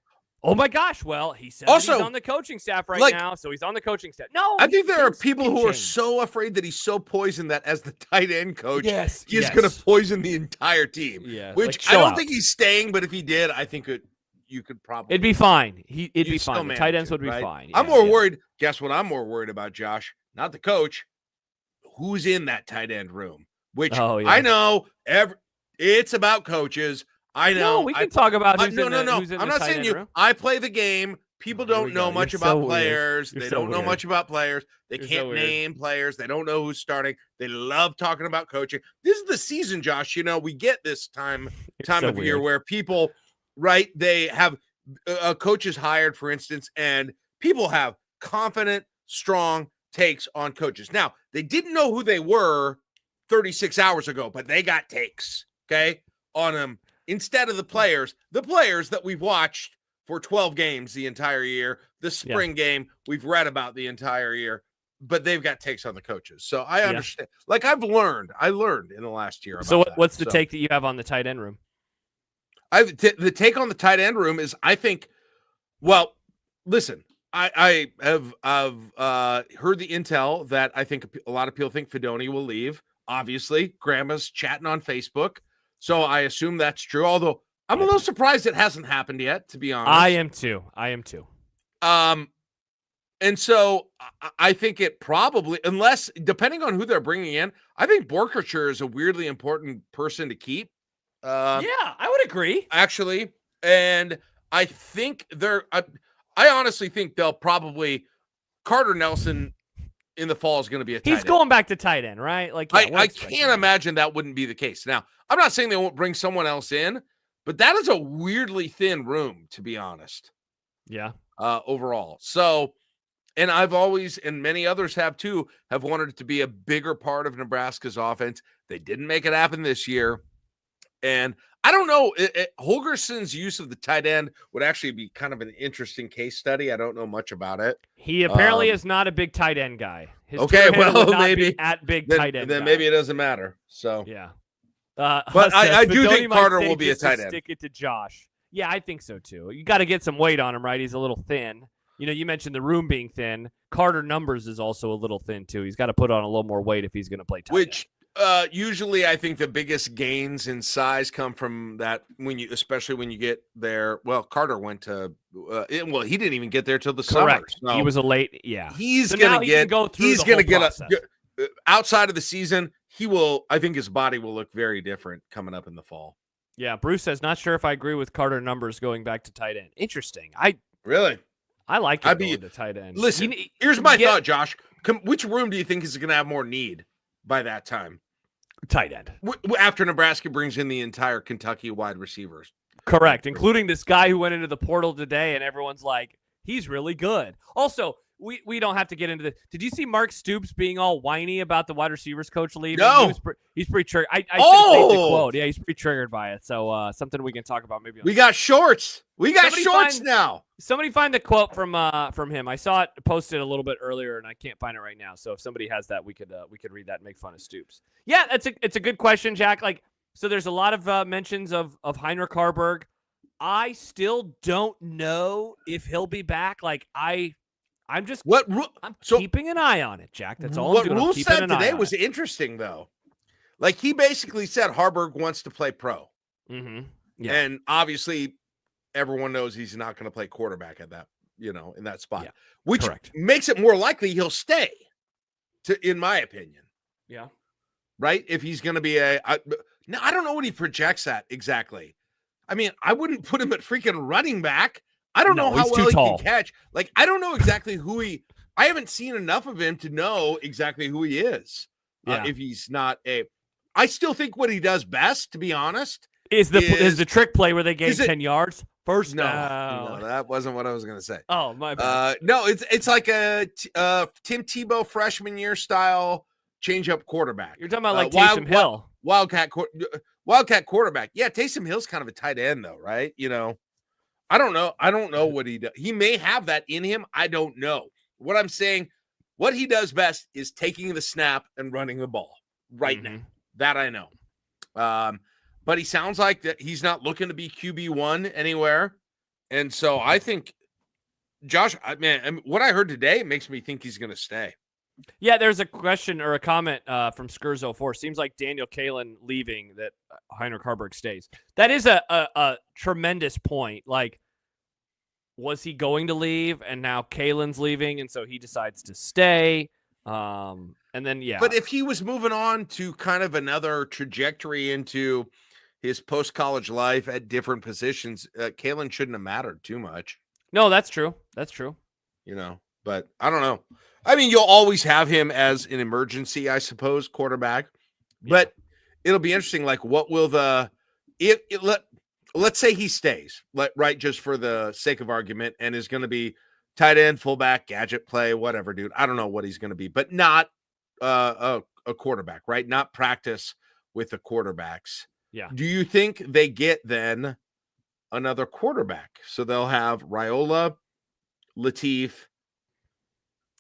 oh my gosh, well, he said he's on the coaching staff right now, so he's on the coaching staff. No, I think there are people who are so afraid that he's so poisoned that as the tight end coach, he's going to poison the entire team. Yeah, which I don't think he's staying, but if he did, I think you could probably. It'd be fine. It'd be fine. The tight ends would be fine. I'm more worried. Guess what? I'm more worried about, Josh. Not the coach. Who's in that tight end room? Which I know. It's about coaches. I know. No, we can talk about who's in the I'm not saying you. Room. I play the game. People don't know much about players. They don't know much about players. They can't name players. They don't know who's starting. They love talking about coaching. This is the season, Josh. You know, we get this time of year where people, right, they have coaches hired, for instance, and people have confident, strong takes on coaches. Now, they didn't know who they were 36 hours ago, but they got takes, okay, on them. Instead of the players that we've watched for 12 games the entire year, the spring game we've read about the entire year, but they've got takes on the coaches. So I understand. Like I learned in the last year. So what's the take that you have on the tight end room? The take on the tight end room is, I think, well, listen, I have heard the intel that I think a lot of people think Fedoni will leave. Obviously, Grandma's chatting on Facebook. So I assume that's true, although I'm a little surprised it hasn't happened yet, to be honest. I am too. And so I think it probably, unless, depending on who they're bringing in, I think Borkershire is a weirdly important person to keep. I would agree. Actually, and I think I honestly think they'll probably, Carter Nelson in the fall is going to be a tight end. He's going back to tight end, right? Like I can't imagine that wouldn't be the case. Now, I'm not saying they won't bring someone else in, but that is a weirdly thin room, to be honest. Yeah. Overall. So, and I've always, and many others have too, have wanted it to be a bigger part of Nebraska's offense. They didn't make it happen this year. And I don't know, Holgorsen's use of the tight end would actually be kind of an interesting case study. I don't know much about it. He apparently is not a big tight end guy. Maybe at big tight end. Then maybe it doesn't matter. So yeah. But I do think Carter will be a tight end. Stick it to Josh. Yeah, I think so too. You got to get some weight on him, right? He's a little thin. You know, you mentioned the room being thin. Carter Numbers is also a little thin too. He's got to put on a little more weight if he's going to play tight end. Usually I think the biggest gains in size come from that especially when you get there. Well, Carter went to, he didn't even get there till the Correct. summer. So he was a late, yeah. He's So going now to he get, can go through he's the going to whole get process. outside of the season. I think his body will look very different coming up in the fall. Yeah. Bruce says, not sure if I agree with Carter numbers going back to tight end. Interesting. Really? I like it going to tight end. Listen, here's my thought, Josh. Which room do you think is going to have more need by that time? Tight end. After Nebraska brings in the entire Kentucky wide receivers. Correct, including this guy who went into the portal today, and everyone's like, he's really good. Also, we don't have to get into this. Did you see Mark Stoops being all whiny about the wide receivers coach leaving? No. He's pretty triggered. I should have saved the quote. Yeah, he's pretty triggered by it. So something we can talk about maybe. We got shorts. We got shorts now. Somebody find the quote from him. I saw it posted a little bit earlier, and I can't find it right now. So if somebody has that, we could read that and make fun of Stoops. Yeah, it's a good question, Jack. So there's a lot of mentions of Heinrich Haarberg. I still don't know if he'll be back. I'm keeping an eye on it, Jack. That's all I'm doing. What Rule said today was interesting, though. He basically said Haarberg wants to play pro. Mm-hmm. Yeah. And obviously, everyone knows he's not going to play quarterback at that, in that spot. Yeah. Which Correct. makes it more likely he'll stay, in my opinion. Yeah. Right? If he's going to be I don't know what he projects at exactly. I mean, I wouldn't put him at freaking running back. I don't know how well he can catch. I don't know exactly I haven't seen enough of him to know exactly who he is. Yeah. If he's not I still think what he does best, to be honest, is the trick play where they gain 10 yards. First no, that wasn't what I was going to say. Oh, my bad. No, it's like a Tim Tebow freshman year style change-up quarterback. You're talking about Taysom Hill. Wildcat quarterback. Yeah, Taysom Hill's kind of a tight end, though, right? I don't know what he does. He may have that in him. I don't know. What I'm saying, what he does best is taking the snap and running the ball right now. That I know. But he sounds like that he's not looking to be QB1 anywhere. And so I think, Josh, what I heard today makes me think he's going to stay. Yeah, there's a question or a comment from Skurs04. Seems like Daniel Kalen leaving, that Heinrich Haarberg stays. That is a tremendous point. Was he going to leave, and now Kalen's leaving, and so he decides to stay? And then, yeah. But if he was moving on to kind of another trajectory into his post-college life at different positions, Kalen shouldn't have mattered too much. No, that's true. That's true. But I don't know. I mean, you'll always have him as an emergency, I suppose, quarterback. Yeah. But it'll be interesting. What will let's say he stays, right? Just for the sake of argument, and is going to be tight end, fullback, gadget play, whatever, dude. I don't know what he's going to be, but not a quarterback, right? Not practice with the quarterbacks. Yeah. Do you think they get then another quarterback? So they'll have Raiola, Latif.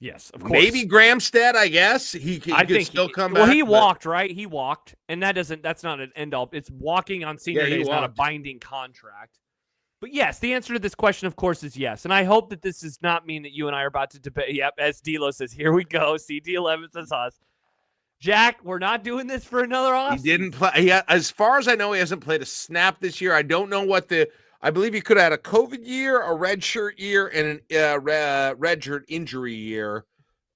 Yes, of course. Maybe Gramstead, I guess. He could still come back. Well, he walked, right? He walked, and that's not an end all. It's walking on senior day is not a binding contract. But yes, the answer to this question, of course, is yes. And I hope that this does not mean that you and I are about to debate. Yep, as D'Lo says, here we go. CT11 says us. Jack, we're not doing this for another offseason. He didn't play. As far as I know, he hasn't played a snap this year. I don't know what I believe he could have had a COVID year, a redshirt year, and a redshirt injury year.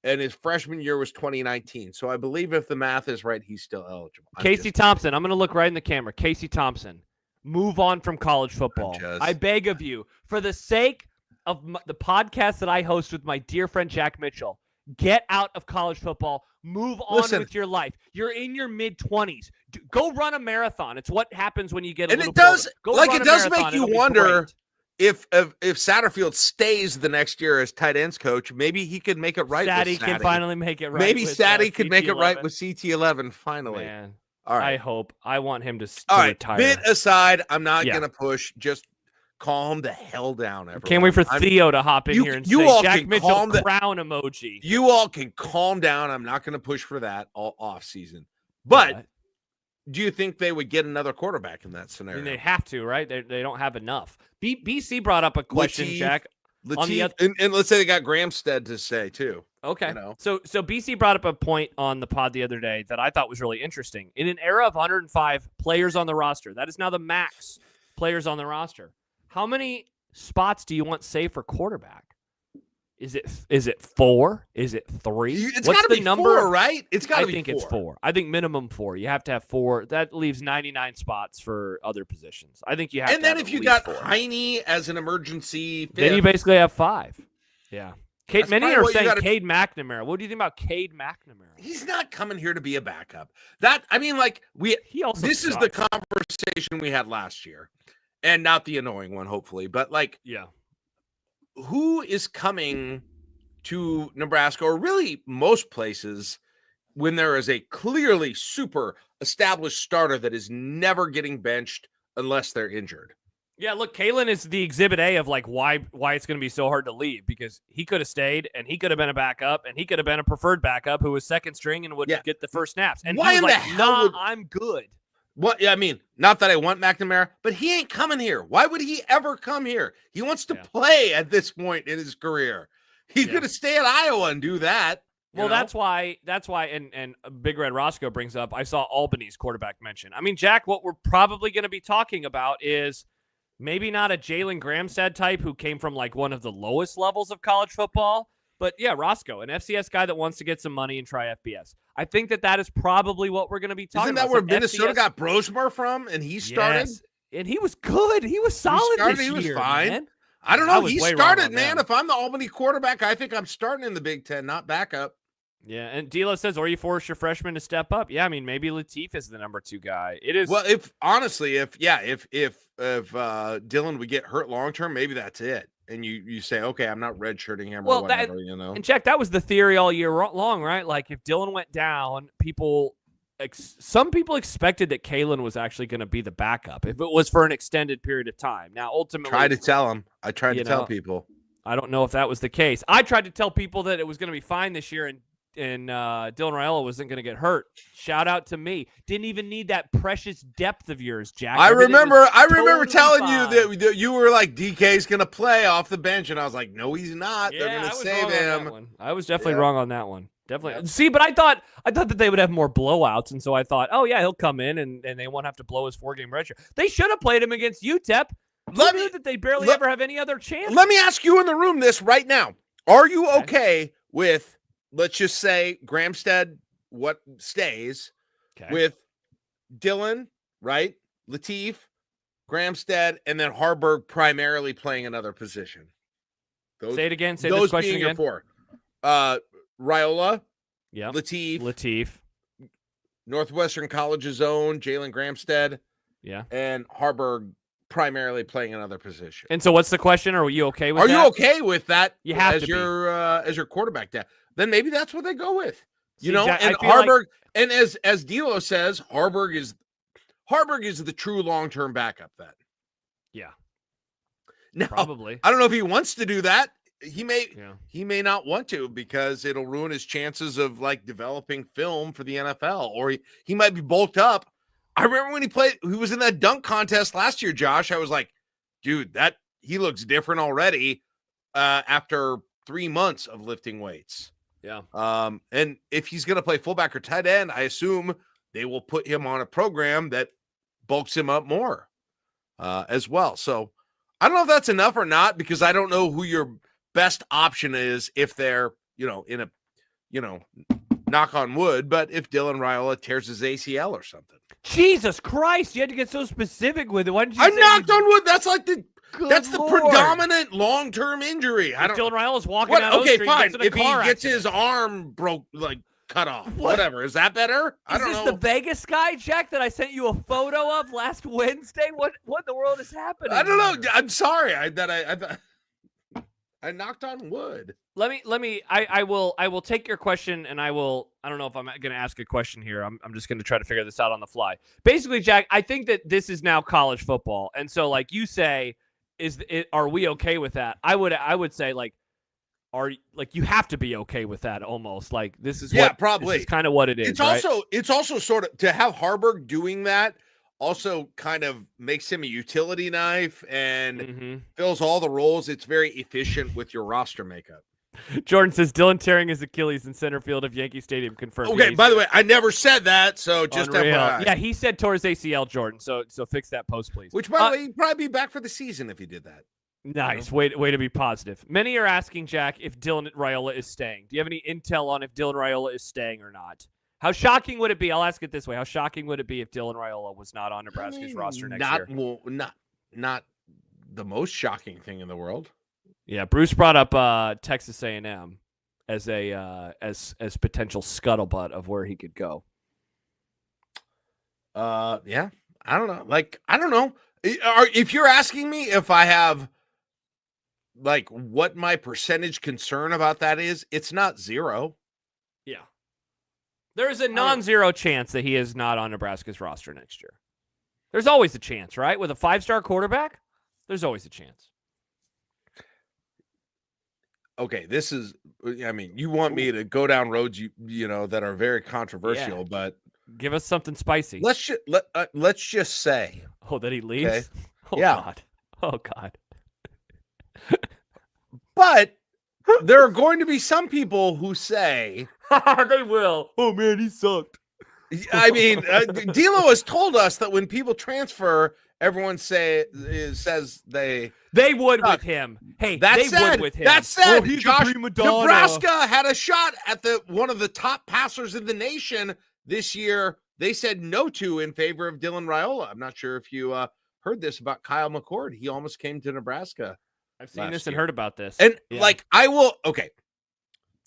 And his freshman year was 2019. So I believe if the math is right, he's still eligible. Casey Thompson, I'm going to look right in the camera. Casey Thompson, move on from college football. I beg of you, for the sake of the podcast that I host with my dear friend Jack Mitchell, get out of college football. Move on with your life. You're in your mid-20s. Go run a marathon. It's what happens when you get a little older. It does make you wonder if Satterfield stays the next year as tight ends coach, maybe he could make it right. Sadie can finally make it right. Maybe Sadie could make it right with CT11 finally. Man, all right. I want him to retire. Bit aside, I'm not going to push. Just calm the hell down, everyone. Can't wait for Theo to hop in here and say, Jack Mitchell, crown emoji. You all can calm down. I'm not going to push for that all off season. But do you think they would get another quarterback in that scenario? I mean, they have to, right? They don't have enough. BC brought up a question, Jack. Latif, and let's say they got Gramstead to stay too. Okay. You know? So BC brought up a point on the pod the other day that I thought was really interesting. In an era of 105 players on the roster, that is now the max players on the roster. How many spots do you want saved for quarterback? Is it 4? Is it 3? It's got to be number? 4, right? It's got to be 4. I think it's 4. I think minimum 4. You have to have 4. That leaves 99 spots for other positions. I think you have to have And then if you got 4. Heine as an emergency fifth, then you basically have 5. Yeah. Many are saying Cade McNamara. What do you think about Cade McNamara? He's not coming here to be a backup. This is the conversation we had last year. And not the annoying one, hopefully. But who is coming to Nebraska, or really most places, when there is a clearly super established starter that is never getting benched unless they're injured? Yeah, look, Kalen is the exhibit A of why it's going to be so hard to leave, because he could have stayed and he could have been a backup and he could have been a preferred backup who was second string and would get the first snaps. And why he was I'm good. Well, yeah, I mean, not that I want McNamara, but he ain't coming here. Why would he ever come here? He wants to play at this point in his career. He's going to stay at Iowa and do that. Well, that's why, and Big Red Roscoe brings up, I saw Albany's quarterback mention. I mean, Jack, what we're probably going to be talking about is maybe not a Jalen Gramstead type who came from one of the lowest levels of college football, but Roscoe, an FCS guy that wants to get some money and try FBS. I think that is probably what we're going to be talking about. Isn't that where Minnesota got Brosmer from and he started? Yes. And he was good. He was solid this year. He was fine. Man. I don't know. He started, man. If I'm the Albany quarterback, I think I'm starting in the Big Ten, not backup. Yeah, and Dila says, or you force your freshman to step up. Yeah, I mean, maybe Latif is the number 2 guy. It is. Well, if Dylan would get hurt long term, maybe that's it. And you say, okay, I'm not redshirting him or whatever, And Jack, that was the theory all year long, right? If Dylan went down, some people expected that Kalen was actually going to be the backup if it was for an extended period of time. Now, ultimately, I tried to tell people. I don't know if that was the case. I tried to tell people that it was going to be fine this year, and Dylan Raiola wasn't going to get hurt. Shout out to me. Didn't even need that precious depth of yours, Jack. I remember telling you that you were like, DK's going to play off the bench, and I was like, no, he's not. They're going to save him. I was definitely wrong on that one. Definitely. Yeah. See, but I thought that they would have more blowouts, and so I thought, oh yeah, he'll come in and they won't have to blow his 4-game redshirt. They should have played him against UTEP. Who knew that they barely ever have any other chance? Let me ask you in the room this right now. Are you okay with, let's just say, Gramstead, what stays, with Dylan, right? Latif, Gramstead, and then Haarberg primarily playing another position? Say it again. Say this question again. Your 4. Raiola, Latif, Northwestern College's own Jalen Gramstead, and Haarberg primarily playing another position. And so what's the question? Are you okay with that? Are you okay with that you have as to your quarterback depth? Then maybe that's what they go with. Jack, and Haarberg, and as D'Lo says, Haarberg is the true long-term backup then. Yeah. Now, probably. I don't know if he wants to do that. He may not want to, because it'll ruin his chances of developing film for the NFL, or he might be bulked up. I remember when he was in that dunk contest last year, Josh. I was like, dude, he looks different already after 3 months of lifting weights. Yeah. And if he's going to play fullback or tight end, I assume they will put him on a program that bulks him up more as well. So I don't know if that's enough or not, because I don't know who your best option is if they're, in a, knock on wood, but if Dylan Raiola tears his ACL or something. Jesus Christ, you had to get so specific with it. Why didn't you I knocked on wood. That's the Lord. predominant long-term injury. I don't. Dylan Raiola's walking out. Okay, fine. If he gets accident. his arm cut off, whatever. Is that better? I don't know. Is this the Vegas guy, Jack, that I sent you a photo of last Wednesday? What in the world is happening? I don't know. I'm sorry. I knocked on wood. I will take your question, and I don't know if I'm going to ask a question here. I'm just going to try to figure this out on the fly. Basically, Jack, I think that this is now college football. And so like you say, are we okay with that? I would say you have to be okay with that almost. This is probably. This is kind of what it is. It's also sort of to have Haarberg doing that also kind of makes him a utility knife and Mm-hmm. fills all the roles. It's very efficient with your roster makeup. Jordan says Dylan tearing his Achilles in center field of Yankee Stadium confirmed. Okay, Yeah, by the way, I never said that, so just unreal. FYI. Yeah, he said tore his ACL, Jordan. So fix that post, please. Which, by the way, he'd probably be back for the season if he did that. Nice. Way to be positive. Many are asking, Jack, if Dylan Raiola is staying. Do you have any intel on if Dylan Raiola is staying or not? How shocking would it be? I'll ask it this way. How shocking would it be if Dylan Raiola was not on Nebraska's roster next year? Well, not the most shocking thing in the world. Yeah, Bruce brought up Texas A&M as a as potential scuttlebutt of where he could go. Yeah. I don't know. I don't know. If you're asking me if I have what my percentage concern about that is, it's not zero. Yeah. There is a non-zero chance that he is not on Nebraska's roster next year. There's always a chance, right? With a 5-star quarterback, there's always a chance. Okay, this is, I mean, you want me to go down roads you know that are very controversial, but give us something spicy. Let's just say, that he leaves. Okay. Oh yeah. God. Oh God. But there are going to be some people who say they will. Oh man, he sucked. I mean, D'Lo has told us that when people transfer, everyone says they would with him. Hey, would with him. That said, Josh, Nebraska had a shot at one of the top passers in the nation this year. They said no to in favor of Dylan Raiola. I'm not sure if you heard this about Kyle McCord. He almost came to Nebraska. I've seen this and heard about this. And I will. Okay.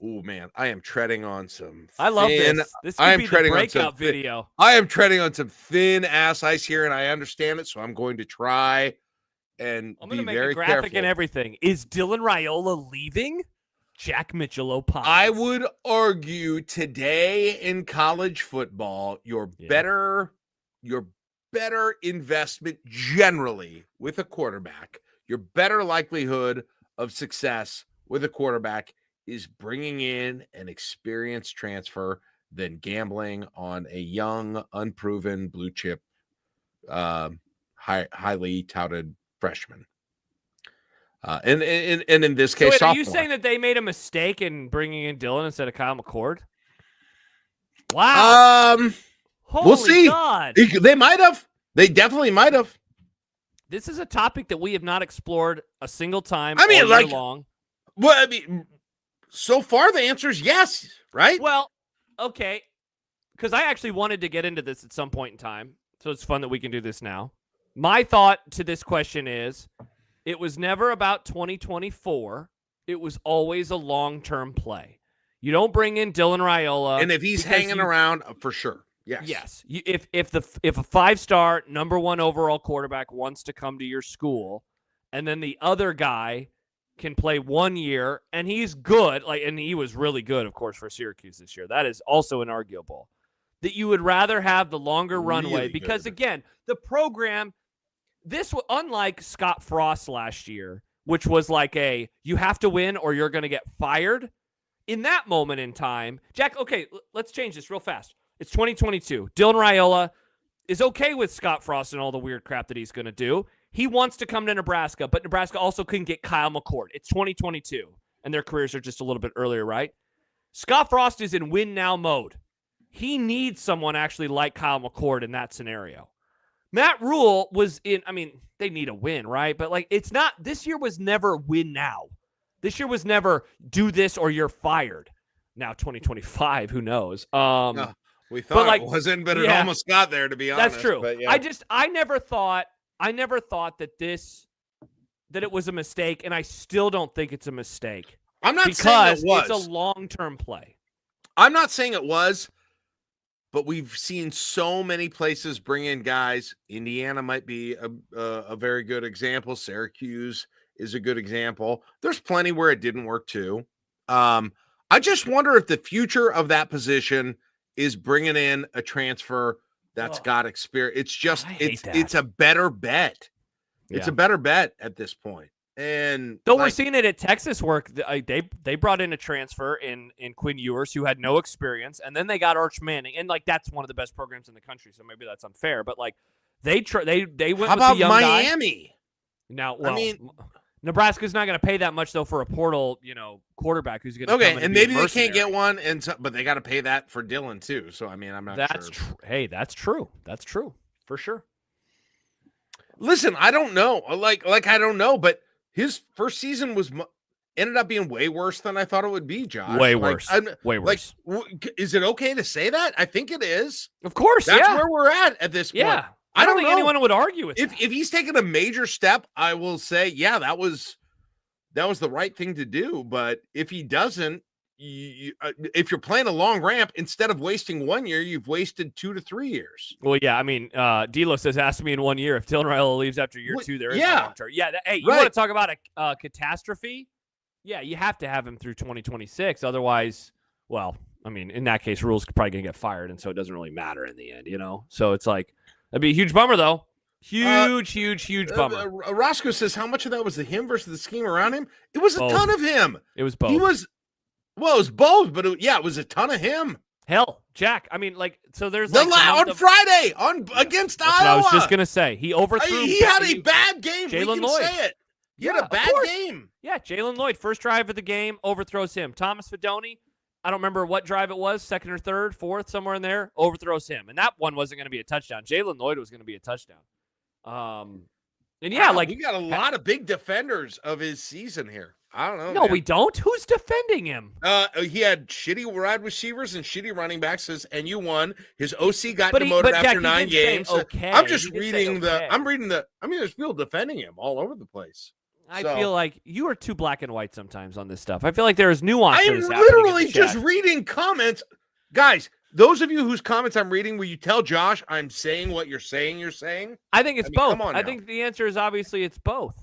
Oh man, I am treading on some. I love this. This could be the breakout video. I am treading on some thin ass ice here, and I understand it. So I'm going to try and I'm be going to make very a graphic careful. And everything. Is Dylan Raiola leaving? Jack Mitchell opines. I would argue today in college football, your better investment generally with a quarterback, your better likelihood of success with a quarterback is bringing in an experienced transfer than gambling on a young, unproven, blue chip, highly touted freshman. And in this case, are you saying that they made a mistake in bringing in Dylan instead of Kyle McCord? Wow. We'll see. God. They might have. They definitely might have. This is a topic that we have not explored a single time. I mean, all year long. Well, I mean, so far the answer is yes, right? Well, okay, because I actually wanted to get into this at some point in time, so it's fun that we can do this now. My thought to this question is, it was never about 2024. It was always a long-term play. You don't bring in Dylan Raiola, and if he's hanging around, for sure, yes. Yes, if a 5-star number 1 overall quarterback wants to come to your school, and then the other guy can play 1 year, and he's good, and he was really good, of course, for Syracuse this year. That is also inarguable. That you would rather have the longer runway really because, good. Again, the program, unlike Scott Frost last year, which was like you have to win or you're going to get fired. In that moment in time, Jack, okay, let's change this real fast. It's 2022. Dylan Raiola is okay with Scott Frost and all the weird crap that he's going to do. He wants to come to Nebraska, but Nebraska also couldn't get Kyle McCord. It's 2022, and their careers are just a little bit earlier, right? Scott Frost is in win-now mode. He needs someone actually like Kyle McCord in that scenario. Matt Rule was they need a win, right? But, it's not – this year was never win now. This year was never do this or you're fired. Now 2025, who knows? No, we thought it wasn't, but it almost got there, to be honest. That's true. But yeah. I never thought that it was a mistake, and I still don't think it's a mistake. I'm not saying it was. It's a long-term play. I'm not saying it was, but we've seen so many places bring in guys. Indiana might be a very good example. Syracuse is a good example. There's plenty where it didn't work too. I just wonder if the future of that position is bringing in a transfer that's got experience. It's just it's a better bet. It's a better bet at this point. And we're seeing it at Texas work. They brought in a transfer in Quinn Ewers who had no experience, and then they got Arch Manning, and that's one of the best programs in the country. So maybe that's unfair, but They went How with the about young guy. Miami? Now, well, Nebraska's not going to pay that much though for a portal, quarterback who's going to come in and maybe they mercenary. can't get one, but they got to pay that for Dylan too. So I mean, I'm not sure. Hey, that's true. That's true for sure. Listen, I don't know. Like I don't know, but his first season ended up being way worse than I thought it would be, Josh. Way worse. Way worse. Is it okay to say that? I think it is. Of course, that's where we're at this point. Yeah. I don't think anyone would argue with if he's taken a major step, I will say, yeah, that was the right thing to do. But if he doesn't, if you're playing a long ramp, instead of wasting 1 year, you've wasted 2 to 3 years. Well, yeah, I mean, D'Lo says, ask me in 1 year. If Dylan Raiola leaves after year 2, there is no long term. Yeah, hey, you want to talk about a catastrophe? Yeah, you have to have him through 2026. Otherwise, well, I mean, in that case, Rule's probably going to get fired, and so it doesn't really matter in the end, So it's like, that'd be a huge bummer, though. Huge bummer. Roscoe says, how much of that was him versus the scheme around him? It was a ton of him. It was both. It was both, but it was a ton of him. Hell, Jack, I mean, so there's on Friday against Iowa. What I was just going to say. He overthrew. He had a bad game. Jalen Lloyd. Say it. He had a bad game. Yeah, Jalen Lloyd, first drive of the game, overthrows him. Thomas Fidone, I don't remember what drive it was, second or third, fourth, somewhere in there, overthrows him. And that one wasn't going to be a touchdown. Jalen Lloyd was going to be a touchdown. And yeah, we got a lot of big defenders of his season here. I don't know. No, we don't. Who's defending him? He had shitty wide recievers and shitty running backs, and you won. His OC got demoted after 9 games. Okay. I'm just reading there's people defending him all over the place. I feel like you are too black and white sometimes on this stuff. I feel like there is nuance. I am literally just reading comments. Guys, those of you whose comments I'm reading, will you tell Josh I'm saying what you're saying? I think it's both. I think the answer is obviously it's both.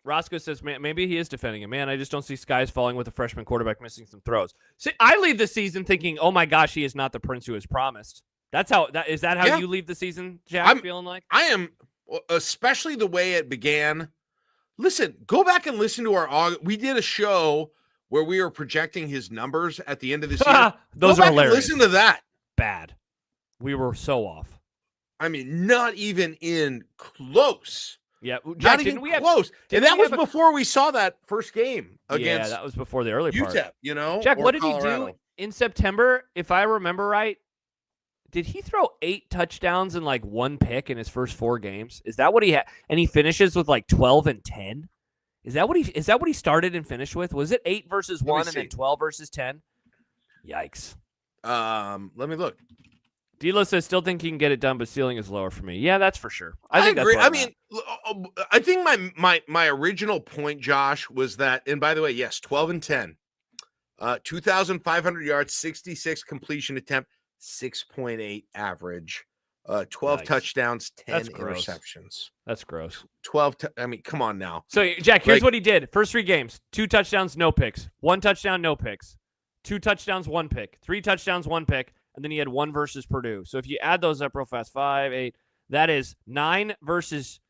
Roscoe says, man, maybe he is defending him. Man, I just don't see skies falling with a freshman quarterback missing some throws. See, I leave the season thinking, oh my gosh, he is not the prince who is promised. Is that how you leave the season, Jack, feeling like? I am, especially the way it began. Listen, go back and listen to we did a show where we were projecting his numbers at the end of this year. Those are hilarious. Listen to that. Bad. We were so off. I mean, not even in close. Yeah, Jack, not even close. And that was before we saw that first game against. Yeah, that was before the early part. UTEP, Jack, what did Colorado. He do in September? If I remember right, did he throw 8 touchdowns and 1 pick in his first 4 games? Is that what he had? And he finishes with 12 and 10. Is that what he started and finished with? Was it 8 versus 1 and then 12 versus 10? Yikes. Let me look. D'Lo says, still think he can get it done, but ceiling is lower for me. Yeah, that's for sure. I agree. I mean, I think my original point, Josh, was that, and by the way, yes, 12 and 10, 2,500 yards, 66 completion attempt, 6.8 average, 12 touchdowns, 10 interceptions. That's gross. 12. I mean, come on now. So, Jack, here's what he did. First 3 games, 2 touchdowns, no picks. 1 touchdown, no picks. 2 touchdowns, 1 pick. 3 touchdowns, 1 pick. And then he had 1 versus Purdue. So if you add those up real fast, 5, 8, that is 9 versus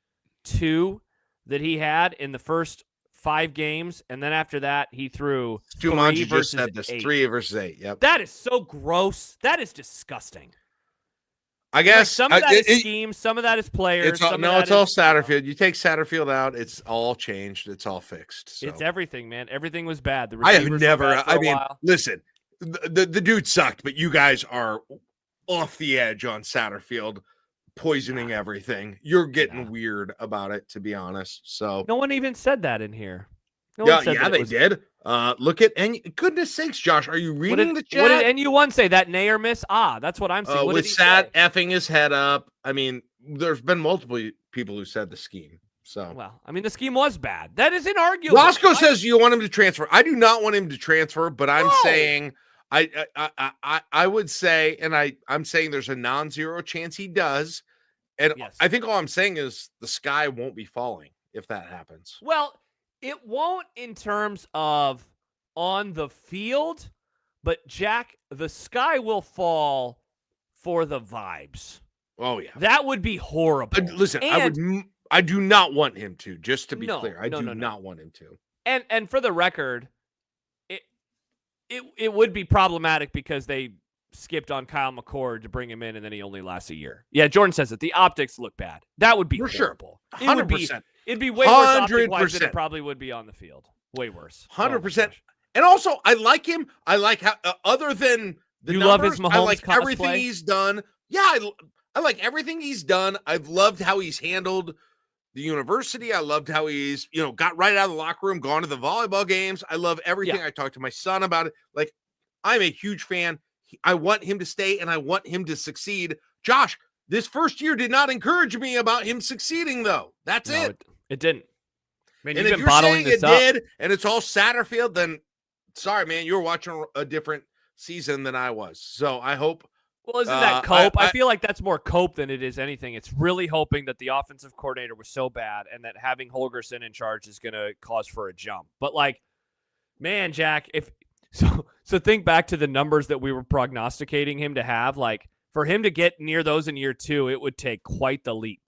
2 that he had in the first 5 games. And then after that, he threw 3 versus 8. 3 versus 8. Yep. That is so gross. That is disgusting. I guess some of that is scheme, some of that is players. It's all Satterfield. You take Satterfield out, it's all changed. It's all fixed. So. It's everything, man. Everything was bad. I have never. I mean, listen. The dude sucked, but you guys are off the edge on Satterfield, poisoning everything. You're getting weird about it, to be honest. So no one even said that in here. They did. Look at and goodness sakes, Josh, are you reading the chat? What did NU1 say? That nay or miss? That's what I'm saying. With Sat effing his head up. I mean, there's been multiple people who said the scheme. So well, I mean, the scheme was bad. That is inarguable. Roscoe says you want him to transfer. I do not want him to transfer, but I'm saying I would say, and I'm saying there's a non-zero chance he does. And I think all I'm saying is the sky won't be falling if that happens. Well, it won't in terms of on the field, but Jack, the sky will fall for the vibes. Oh yeah, that would be horrible. Listen, I do not want him to. Just to be clear, I do not want him to. And for the record, it would be problematic because they skipped on Kyle McCord to bring him in, and then he only lasts a year. Yeah, Jordan says it. The optics look bad. That would be For horrible. Sure. 100%. It'd be way worse optic-wise than it probably would be on the field. Way worse. 100%. And also, I like him. I like how, other than the you numbers, love his Mahomes I like cosplay? everything he's done. Yeah, I like everything he's done. I've loved how he's handled the university. I loved how he's, got right out of the locker room, gone to the volleyball games. I love everything. I talked to my son about it. Like, I'm a huge fan. I want him to stay, and I want him to succeed. Josh, this first year did not encourage me about him succeeding, though. That's it. It didn't. Man, and you've if been you're bottling saying this it up. did, and it's all Satterfield, then sorry, man, you're watching a different season than I was. So I hope. Well, isn't that cope? I feel like that's more cope than it is anything. It's really hoping that the offensive coordinator was so bad and that having Holgorsen in charge is going to cause for a jump. But, like, man, Jack, so think back to the numbers that we were prognosticating him to have. Like, for him to get near those in year 2, it would take quite the leap,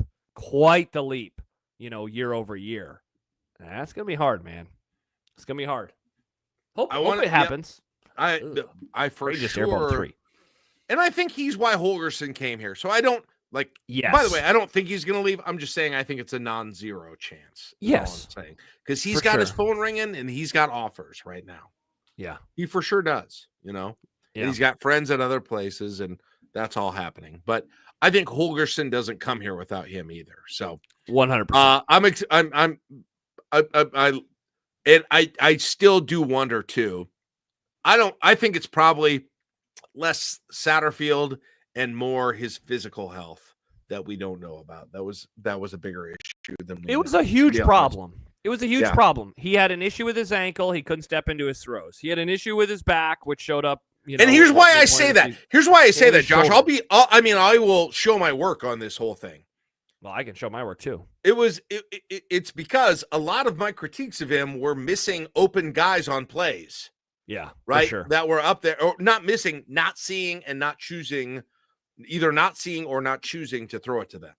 year over year. That's going to be hard, man. It's going to be hard. Hope it happens. I for just sure. 3. And I think he's why Holgorsen came here. So I don't like. Yes. By the way, I don't think he's going to leave. I'm just saying I think it's a non-zero chance. Yes. I'm saying because he's got his phone ringing and he's got offers right now. Yeah, he for sure does. Yeah. And he's got friends at other places, and that's all happening. But I think Holgorsen doesn't come here without him either. So 100%. I still do wonder too. I think it's probably less Satterfield and more his physical health that we don't know about. That was a bigger issue than it was a huge problem. It was a huge problem. He had an issue with his ankle. He couldn't step into his throws. He had an issue with his back, which showed up. And here's why I say that. Here's why I say that, Josh. I will show my work on this whole thing. Well, I can show my work too. It's because a lot of my critiques of him were missing open guys on plays. Yeah, right. Sure. That were up there, or not missing, not seeing, and not choosing, either not seeing or not choosing to throw it to them.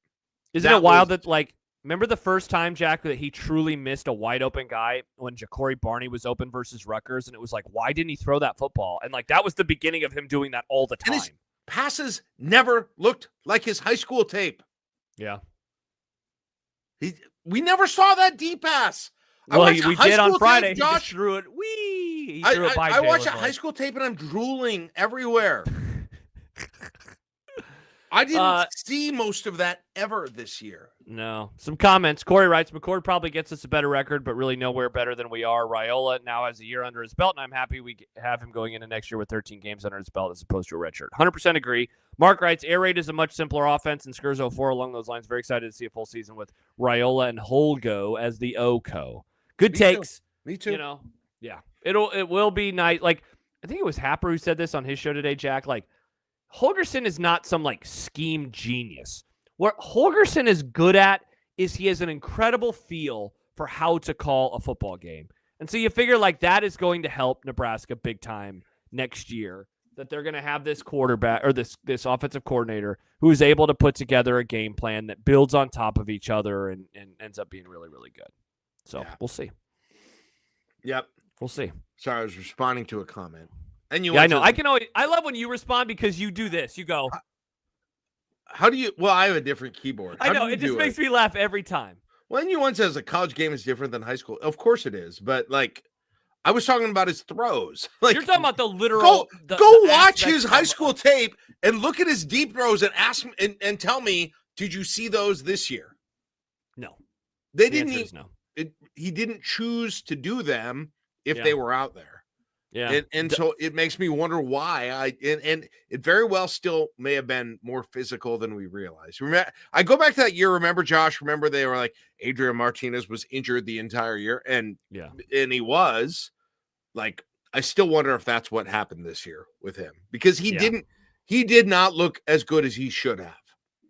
Isn't it wild that, like, remember the first time, Jack, that he truly missed a wide open guy when Ja'Cory Barney was open versus Rutgers, and it was like, why didn't he throw that football? And like that was the beginning of him doing that all the time. And his passes never looked like his high school tape. Yeah. We never saw that deep pass. Well, we did on Friday. Tape, Josh. He just threw it. He threw it by I watch a high school tape and I'm drooling everywhere. I didn't see most of that ever this year. No. Some comments. Corey writes, McCord probably gets us a better record, but really nowhere better than we are. Raiola now has a year under his belt, and I'm happy we have him going into next year with 13 games under his belt as opposed to a redshirt. 100% agree. Mark writes, air raid is a much simpler offense, and Skurs 04 along those lines. Very excited to see a full season with Raiola and Holgo as the O-Co. Good takes. Me too. Yeah. It will be nice. Like, I think it was Happer who said this on his show today, Jack. Like, Holgorsen is not some, like, scheme genius. What Holgorsen is good at is he has an incredible feel for how to call a football game. And so you figure, like, that is going to help Nebraska big time next year, that they're going to have this quarterback or this offensive coordinator who is able to put together a game plan that builds on top of each other and ends up being really, really good. So we'll see. Yep. We'll see. Sorry, I was responding to a comment. And I know. I love when you respond because you do this. You go. How do you? Well, I have a different keyboard. I know. It just makes me laugh every time. Well, and you once says a college game is different than high school. Of course it is. But, like, I was talking about his throws. Like, you're talking about the literal. Go watch his high school tape and look at his deep throws and ask him and tell me, did you see those this year? No. They didn't even. No. He didn't choose to do them if they were out there. Yeah. And so it makes me wonder why and it very well still may have been more physical than we realized. Remember, I go back to that year. Remember, Josh, they were like Adrian Martinez was injured the entire year. And he was like, I still wonder if that's what happened this year with him because he did not look as good as he should have.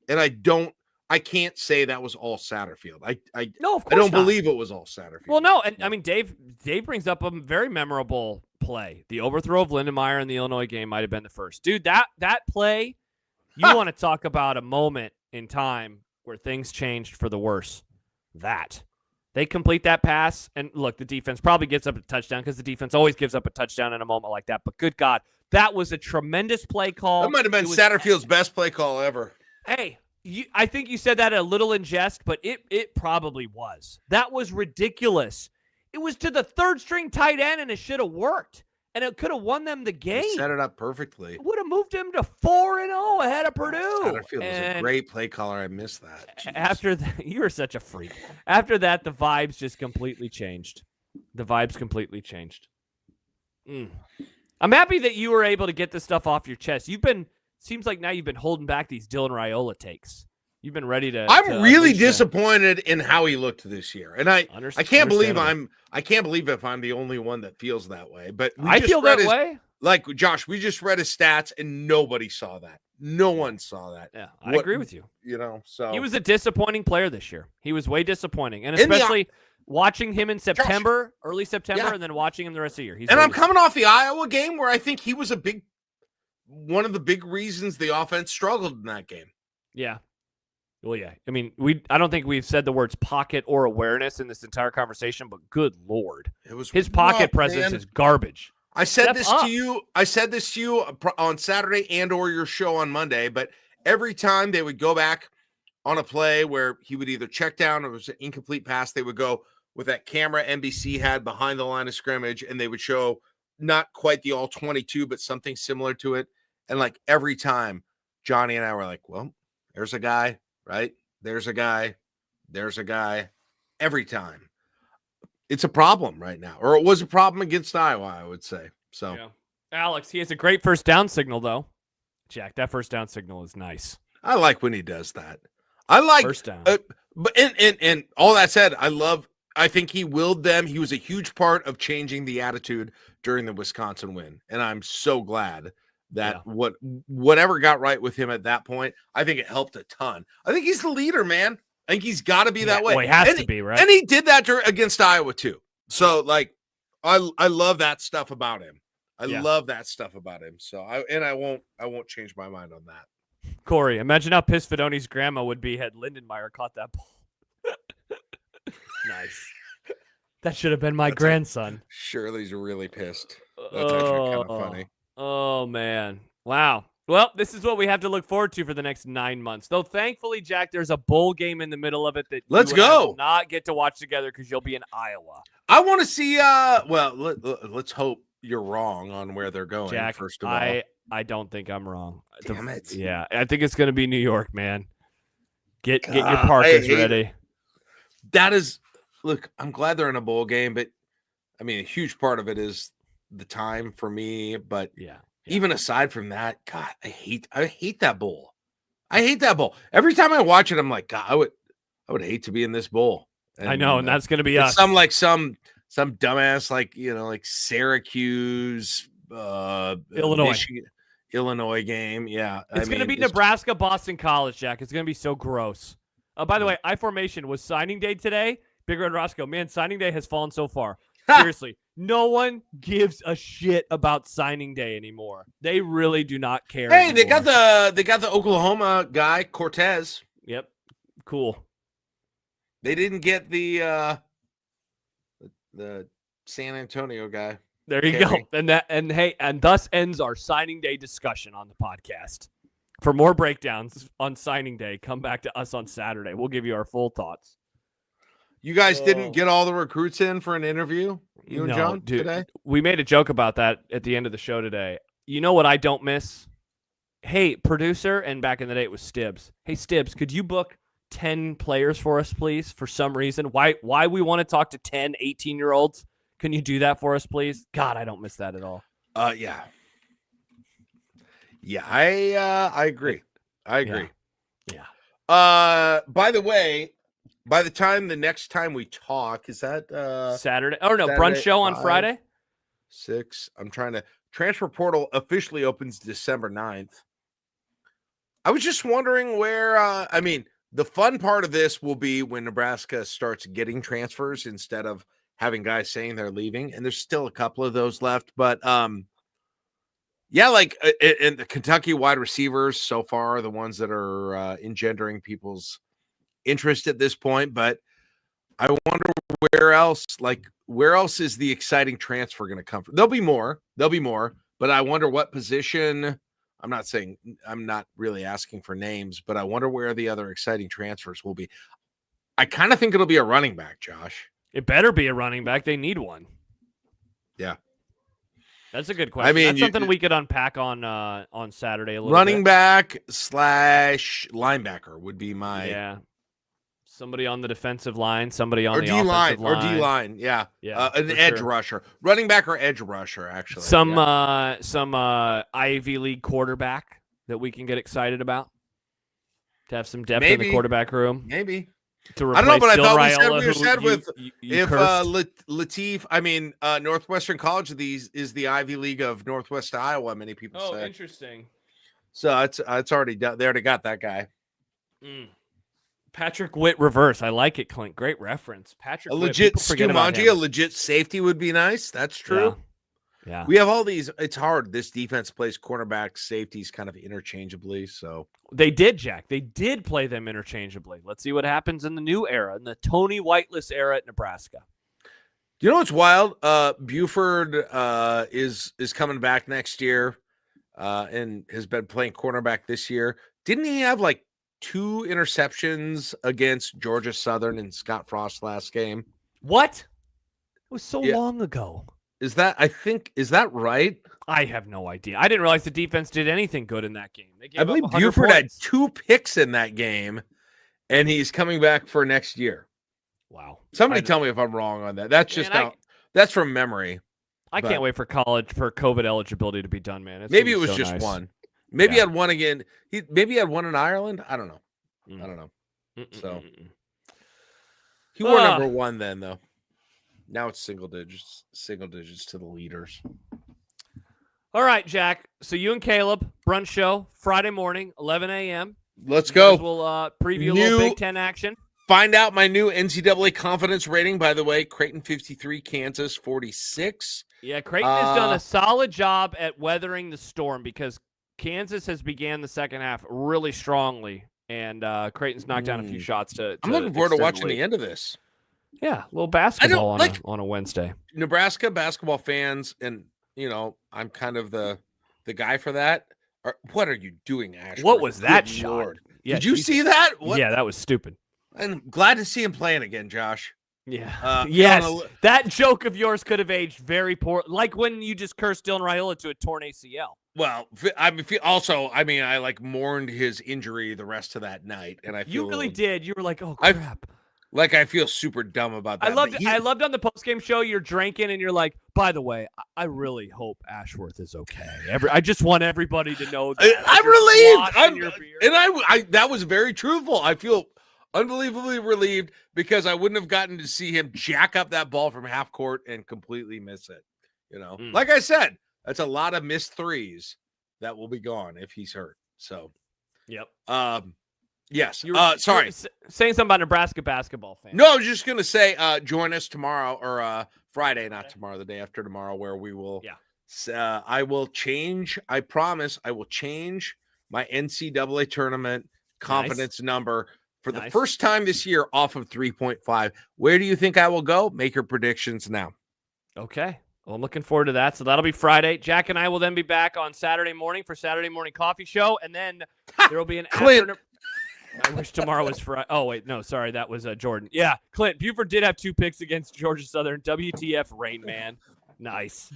And I can't say that was all Satterfield. No, of course I don't not. believe it was all Satterfield. Well, no, and I mean Dave brings up a very memorable play. The overthrow of Lindenmeyer in the Illinois game might have been the first. Dude, that play, you want to talk about a moment in time where things changed for the worse. That. They complete that pass, and look, the defense probably gives up a touchdown because the defense always gives up a touchdown in a moment like that. But good God, That was a tremendous play call. That might have been Satterfield's best play call ever. Hey, I think you said that a little in jest, but it probably was. That was ridiculous. It was to the third-string tight end, and it should have worked. And it could have won them the game. He set it up perfectly. It would have moved him to 4-0 ahead of Purdue. Satterfield was a great play caller. I missed that. Jeez. After that, you were such a freak. After that, the vibes just completely changed. I'm happy that you were able to get this stuff off your chest. Seems like now you've been holding back these Dylan Raiola takes. You've been ready to. I'm really disappointed in how he looked this year, and I can't believe if I'm the only one that feels that way. But I feel that way. Like Josh, we just read his stats, and nobody saw that. No one saw that. Yeah, I agree with you. So he was a disappointing player this year. He was way disappointing, and especially watching him in September, early September, and then watching him the rest of the year. And I'm coming off the Iowa game where I think he was one of the big reasons the offense struggled in that game. Yeah. Well, yeah. I mean, I don't think we've said the words pocket or awareness in this entire conversation, but good Lord. His pocket presence is garbage. I said this to you on Saturday and or your show on Monday, but every time they would go back on a play where he would either check down or it was an incomplete pass, they would go with that camera NBC had behind the line of scrimmage, and they would show not quite the all 22, but something similar to it. And like every time, Johnny and I were like, well, there's a guy. Right? There's a guy. Every time. It's a problem right now. Or it was a problem against Iowa, I would say. So, yeah. Alex, he has a great first down signal, though. Jack, that first down signal is nice. I like when he does that. I like first down. But and all that said, I think he willed them. He was a huge part of changing the attitude during the Wisconsin win. And I'm so glad that whatever got right with him at that point, I think it helped a ton. I think he's the leader, man. I think he's got to be that way. Well, he has to be, right? And he did that against Iowa too. So, like, I love that stuff about him. I love that stuff about him. So, I won't change my mind on that. Corey, imagine how pissed Fidoni's grandma would be had Lindenmeyer caught that ball. Nice. That should have been my grandson. Shirley's really pissed. That's actually kind of funny. Oh, man. Wow. Well, this is what we have to look forward to for the next 9 months. Though, thankfully, Jack, there's a bowl game in the middle of it that let's go. Will not get to watch together because you'll be in Iowa. I want to see. Let's hope you're wrong on where they're going. Jack, first of all, I don't think I'm wrong. Damn it. Yeah, I think it's going to be New York, man. Get your Parkers ready. That is. Look, I'm glad they're in a bowl game, but I mean, a huge part of it is the time for me, but even aside from that, God, I hate that bowl. I hate that bowl. Every time I watch it, I'm like, God, I would hate to be in this bowl. And, I know, and that's going to be us. Some dumbass, like Syracuse, Illinois game. Yeah, it's going to be Nebraska, Boston College, Jack. It's going to be so gross. By the way, I-formation was signing day today. Big Red Roscoe, man, signing day has fallen so far. Seriously, no one gives a shit about signing day anymore. They really do not care. Hey, anymore. they got the Oklahoma guy, Cortez. Yep, cool. They didn't get the San Antonio guy. There you go. And thus ends our signing day discussion on the podcast. For more breakdowns on signing day, come back to us on Saturday. We'll give you our full thoughts. You guys didn't get all the recruits in for an interview, you and John, today? We made a joke about that at the end of the show today. You know what I don't miss? Hey, producer, and back in the day it was Stibbs. Hey, Stibbs, could you book 10 players for us, please, for some reason? Why we want to talk to 10, 18-year-olds? Can you do that for us, please? God, I don't miss that at all. Yeah. Yeah, I agree. Yeah. By the way, by the time the next time we talk, is that Saturday? Oh no, Saturday, brunch show on Friday? 6. I'm trying to transfer portal officially opens December 9th. I was just wondering where the fun part of this will be when Nebraska starts getting transfers instead of having guys saying they're leaving, and there's still a couple of those left, but and the Kentucky wide receivers so far are the ones that are engendering people's interest at this point, but I wonder where else is the exciting transfer going to come from? There'll be more, but I wonder what position. I'm not really asking for names, but I wonder where the other exciting transfers will be. I kind of think it'll be a running back, Josh. It better be a running back. They need one. Yeah. That's a good question. I mean, that's something we could unpack on Saturday a little running bit. back / linebacker would be my somebody on the defensive line, somebody on or the D line offensive line. or D line, yeah. An edge rusher, running back or edge rusher, actually. Some Ivy League quarterback that we can get excited about to have some depth in the quarterback room. Maybe. I don't know, but Dylan I thought Raiola, we said with if Latif. Northwestern College is the Ivy League of Northwest Iowa. Many people say. Oh, interesting. So it's already done. They already got that guy. Patrick Witt reverse. I like it, Clint. Great reference. Patrick Witt. Legit Skumanji, a legit safety would be nice. That's true. Yeah. We have all these. It's hard. This defense plays cornerback, safeties kind of interchangeably. So they did, Jack. They did play them interchangeably. Let's see what happens in the new era, in the Tony Whiteless era at Nebraska. You know what's wild? Buford is coming back next year, and has been playing cornerback this year. Didn't he have like 2 interceptions against Georgia Southern and Scott Frost last game? What? It was so long ago. Is that right? I have no idea. I didn't realize the defense did anything good in that game. I believe Buford had 2 picks in that game, and he's coming back for next year. Wow. Somebody tell me if I'm wrong on that. That's that's from memory. I can't wait for COVID eligibility to be done, man. Maybe it was just nice. One. Maybe he had one again. Maybe he had one in Ireland. I don't know. So he wore number 1 then, though. Now it's single digits to the leaders. All right, Jack. So you and Caleb, brunch show, Friday morning, 11 a.m. Let's go. We'll preview a little Big Ten action. Find out my new NCAA confidence rating, by the way. Creighton 53, Kansas 46. Yeah, Creighton has done a solid job at weathering the storm because Kansas has began the second half really strongly, and Creighton's knocked down a few shots to I'm looking forward to watching the end of this. Yeah, a little basketball on a Wednesday. Nebraska basketball fans, and I'm kind of the guy for that. What are you doing, Ashworth? What was that shot? Yeah, did you see that? Yeah, that was stupid. I'm glad to see him playing again, Josh. Yeah. Yes. That joke of yours could have aged very poor, like when you just cursed Dylan Raiola to a torn ACL. Well, I mourned his injury the rest of that night, and I feel you really did. You were like, oh crap. I feel super dumb about that. I loved on the postgame show you're drinking and you're like, by the way, I really hope Ashworth is okay. I just want everybody to know that. I'm relieved. That was very truthful. I feel unbelievably relieved because I wouldn't have gotten to see him jack up that ball from half court and completely miss it. Like I said, that's a lot of missed threes that will be gone if he's hurt. So, yep. Yes. Sorry. Saying something about Nebraska basketball fans. No, I was just going to say, join us tomorrow or Friday, not tomorrow, the day after tomorrow, where we will. Yeah. I will change. I promise I will change my NCAA tournament confidence number for the first time this year off of 3.5. Where do you think I will go? Make your predictions now. Okay. Well, I'm looking forward to that. So that'll be Friday. Jack and I will then be back on Saturday morning for Saturday morning coffee show. And then there will be an Clint. I wish tomorrow was Friday. Oh, wait. No, sorry. That was Jordan. Yeah. Clint, Buford did have 2 picks against Georgia Southern. WTF Rain Man. Nice.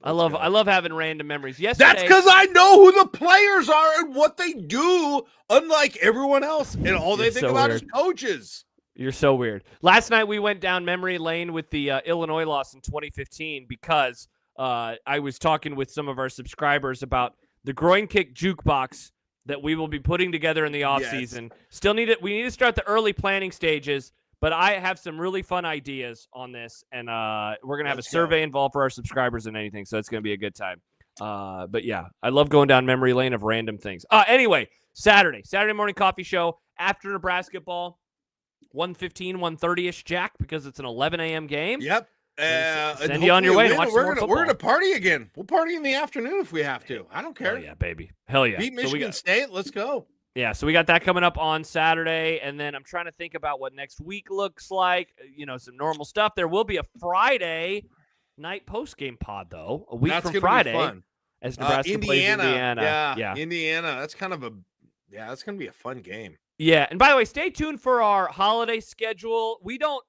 I love having random memories. Yesterday, that's because I know who the players are and what they do, unlike everyone else. And all they think about is coaches. You're so weird. Last night we went down memory lane with the Illinois loss in 2015 because I was talking with some of our subscribers about the groin kick jukebox that we will be putting together in the offseason. Yes. We need to start the early planning stages, but I have some really fun ideas on this, and we're going to have a survey involved for our subscribers and anything, so it's going to be a good time. But yeah, I love going down memory lane of random things. Anyway, Saturday morning coffee show after Nebraska ball, 1:15, 1:30-ish, Jack, because it's an 11 a.m. game. Yep. Send you on your way to watch some more football. We're going to party again. We'll party in the afternoon if we have to. I don't care. Hell yeah, baby. Hell yeah. Beat Michigan State. Let's go. Yeah, so we got that coming up on Saturday, and then I'm trying to think about what next week looks like. Some normal stuff. There will be a Friday night post-game pod, though, a week from Friday. Be fun. as Nebraska plays Indiana. Yeah, Indiana. That's kind of that's going to be a fun game. Yeah, and by the way, stay tuned for our holiday schedule. We don't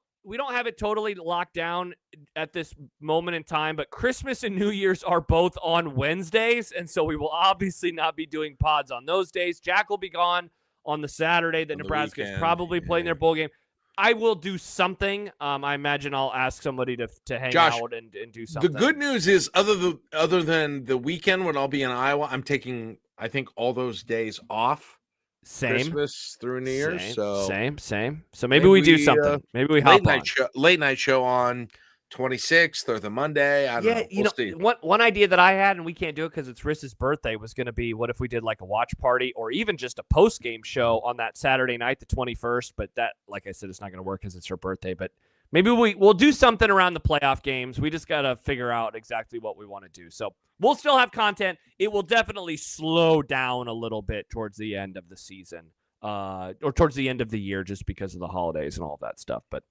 have it totally locked down at this moment in time, but Christmas and New Year's are both on Wednesdays, and so we will obviously not be doing pods on those days. Jack will be gone on the Saturday that Nebraska is probably playing their bowl game. I will do something. I imagine I'll ask somebody to hang out and do something. The good news is, other than the weekend when I'll be in Iowa, I'm taking, I think, all those days off. Same. Christmas through New Year's. Same. So maybe we do something. Maybe we hop on. Late night show on 26th or the Monday. I don't know. We'll see. One idea that I had, and we can't do it because it's Riss's birthday, was going to be, what if we did like a watch party or even just a post-game show on that Saturday night, the 21st? But that, like I said, it's not going to work because it's her birthday. But maybe we'll do something around the playoff games. We just got to figure out exactly what we want to do. So we'll still have content. It will definitely slow down a little bit towards the end of the season or towards the end of the year just because of the holidays and all of that stuff. But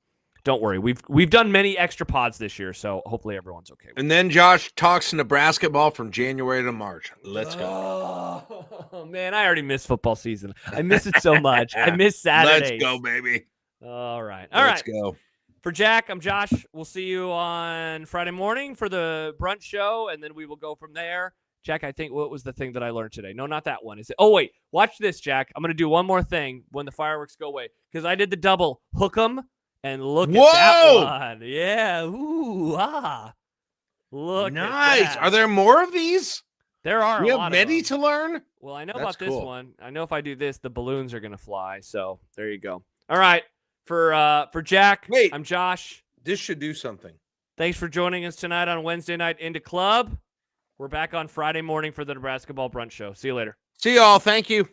don't worry. We've done many extra pods this year, so hopefully everyone's okay. And then Josh talks Nebraska ball from January to March. Let's go. Oh, man, I already miss football season. I miss it so much. I miss Saturdays. Let's go, baby. All right. Let's go. For Jack, I'm Josh. We'll see you on Friday morning for the brunch show, and then we will go from there. Jack, I think, what was the thing that I learned today? No, not that one. Is it? Oh, wait. Watch this, Jack. I'm going to do one more thing when the fireworks go away because I did the double hook 'em. And look at that one. Yeah. Ooh, Look nice. At that. Are there more of these? There are. We have many to learn. Well, I know about this one. I know if I do this, the balloons are going to fly. So there you go. All right. For Jack, I'm Josh. This should do something. Thanks for joining us tonight on Wednesday Night Into Club. We're back on Friday morning for the Nebraska Ball Brunch Show. See you later. See y'all. Thank you.